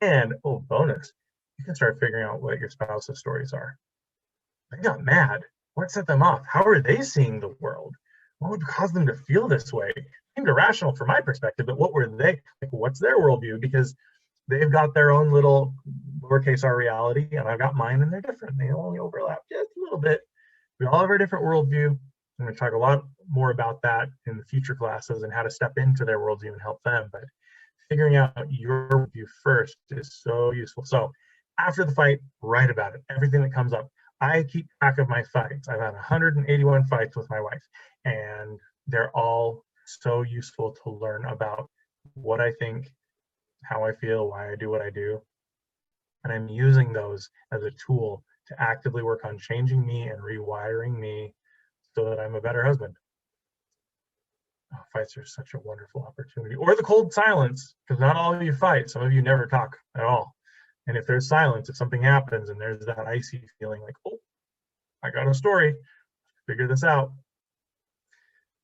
And oh, bonus, you can start figuring out what your spouse's stories are. They got mad. What set them off? How are they seeing the world? What would cause them to feel this way? It seemed irrational from my perspective, but what were they, like, what's their worldview? Because they've got their own little lowercase r reality, and I've got mine, and they're different. They only overlap just a little bit. We all have our different worldview. I'm going to talk a lot more about that in the future classes and how to step into their worldview and help them. But figuring out your worldview first is so useful. So after the fight, write about it. Everything that comes up. I keep track of my fights. I've had 181 fights with my wife, and they're all so useful to learn about what I think, how I feel, why I do what I do. And I'm using those as a tool to actively work on changing me and rewiring me so that I'm a better husband. Oh, fights are such a wonderful opportunity. Or the cold silence, because not all of you fight. Some of you never talk at all. And if there's silence, if something happens and there's that icy feeling like, oh, I got a story, figure this out.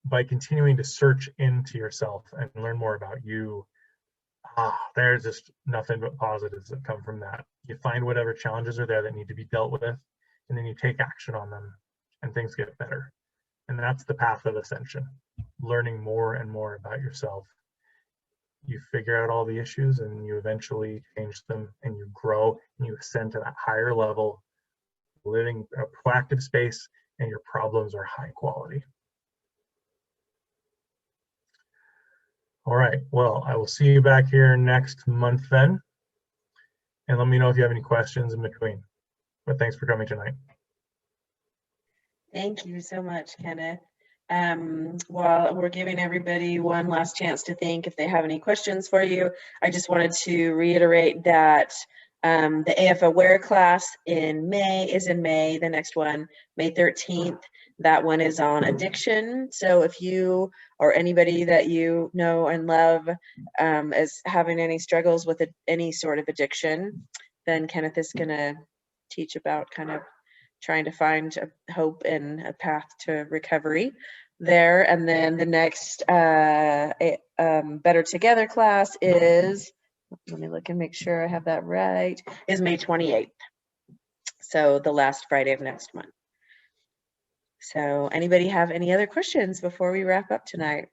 By continuing to search into yourself and learn more about you, there's just nothing but positives that come from that. You find whatever challenges are there that need to be dealt with, and then you take action on them, and things get better. And that's the path of ascension, learning more and more about yourself. You figure out all the issues, and you eventually change them, and you grow, and you ascend to that higher level, living a proactive space, and your problems are high quality. All right, well, I will see you back here next month then. And let me know if you have any questions in between. But thanks for coming tonight. Thank you so much, Kenneth. While we're giving everybody one last chance to think if they have any questions for you, I just wanted to reiterate that the AF Aware class in May is in May. The next one, May 13th. That one is on addiction. So if you or anybody that you know and love is having any struggles with any sort of addiction, then Kenneth is going to teach about kind of trying to find a hope and a path to recovery there. And then the next Better Together class is, let me look and make sure I have that right, is May 28th. So the last Friday of next month. So anybody have any other questions before we wrap up tonight?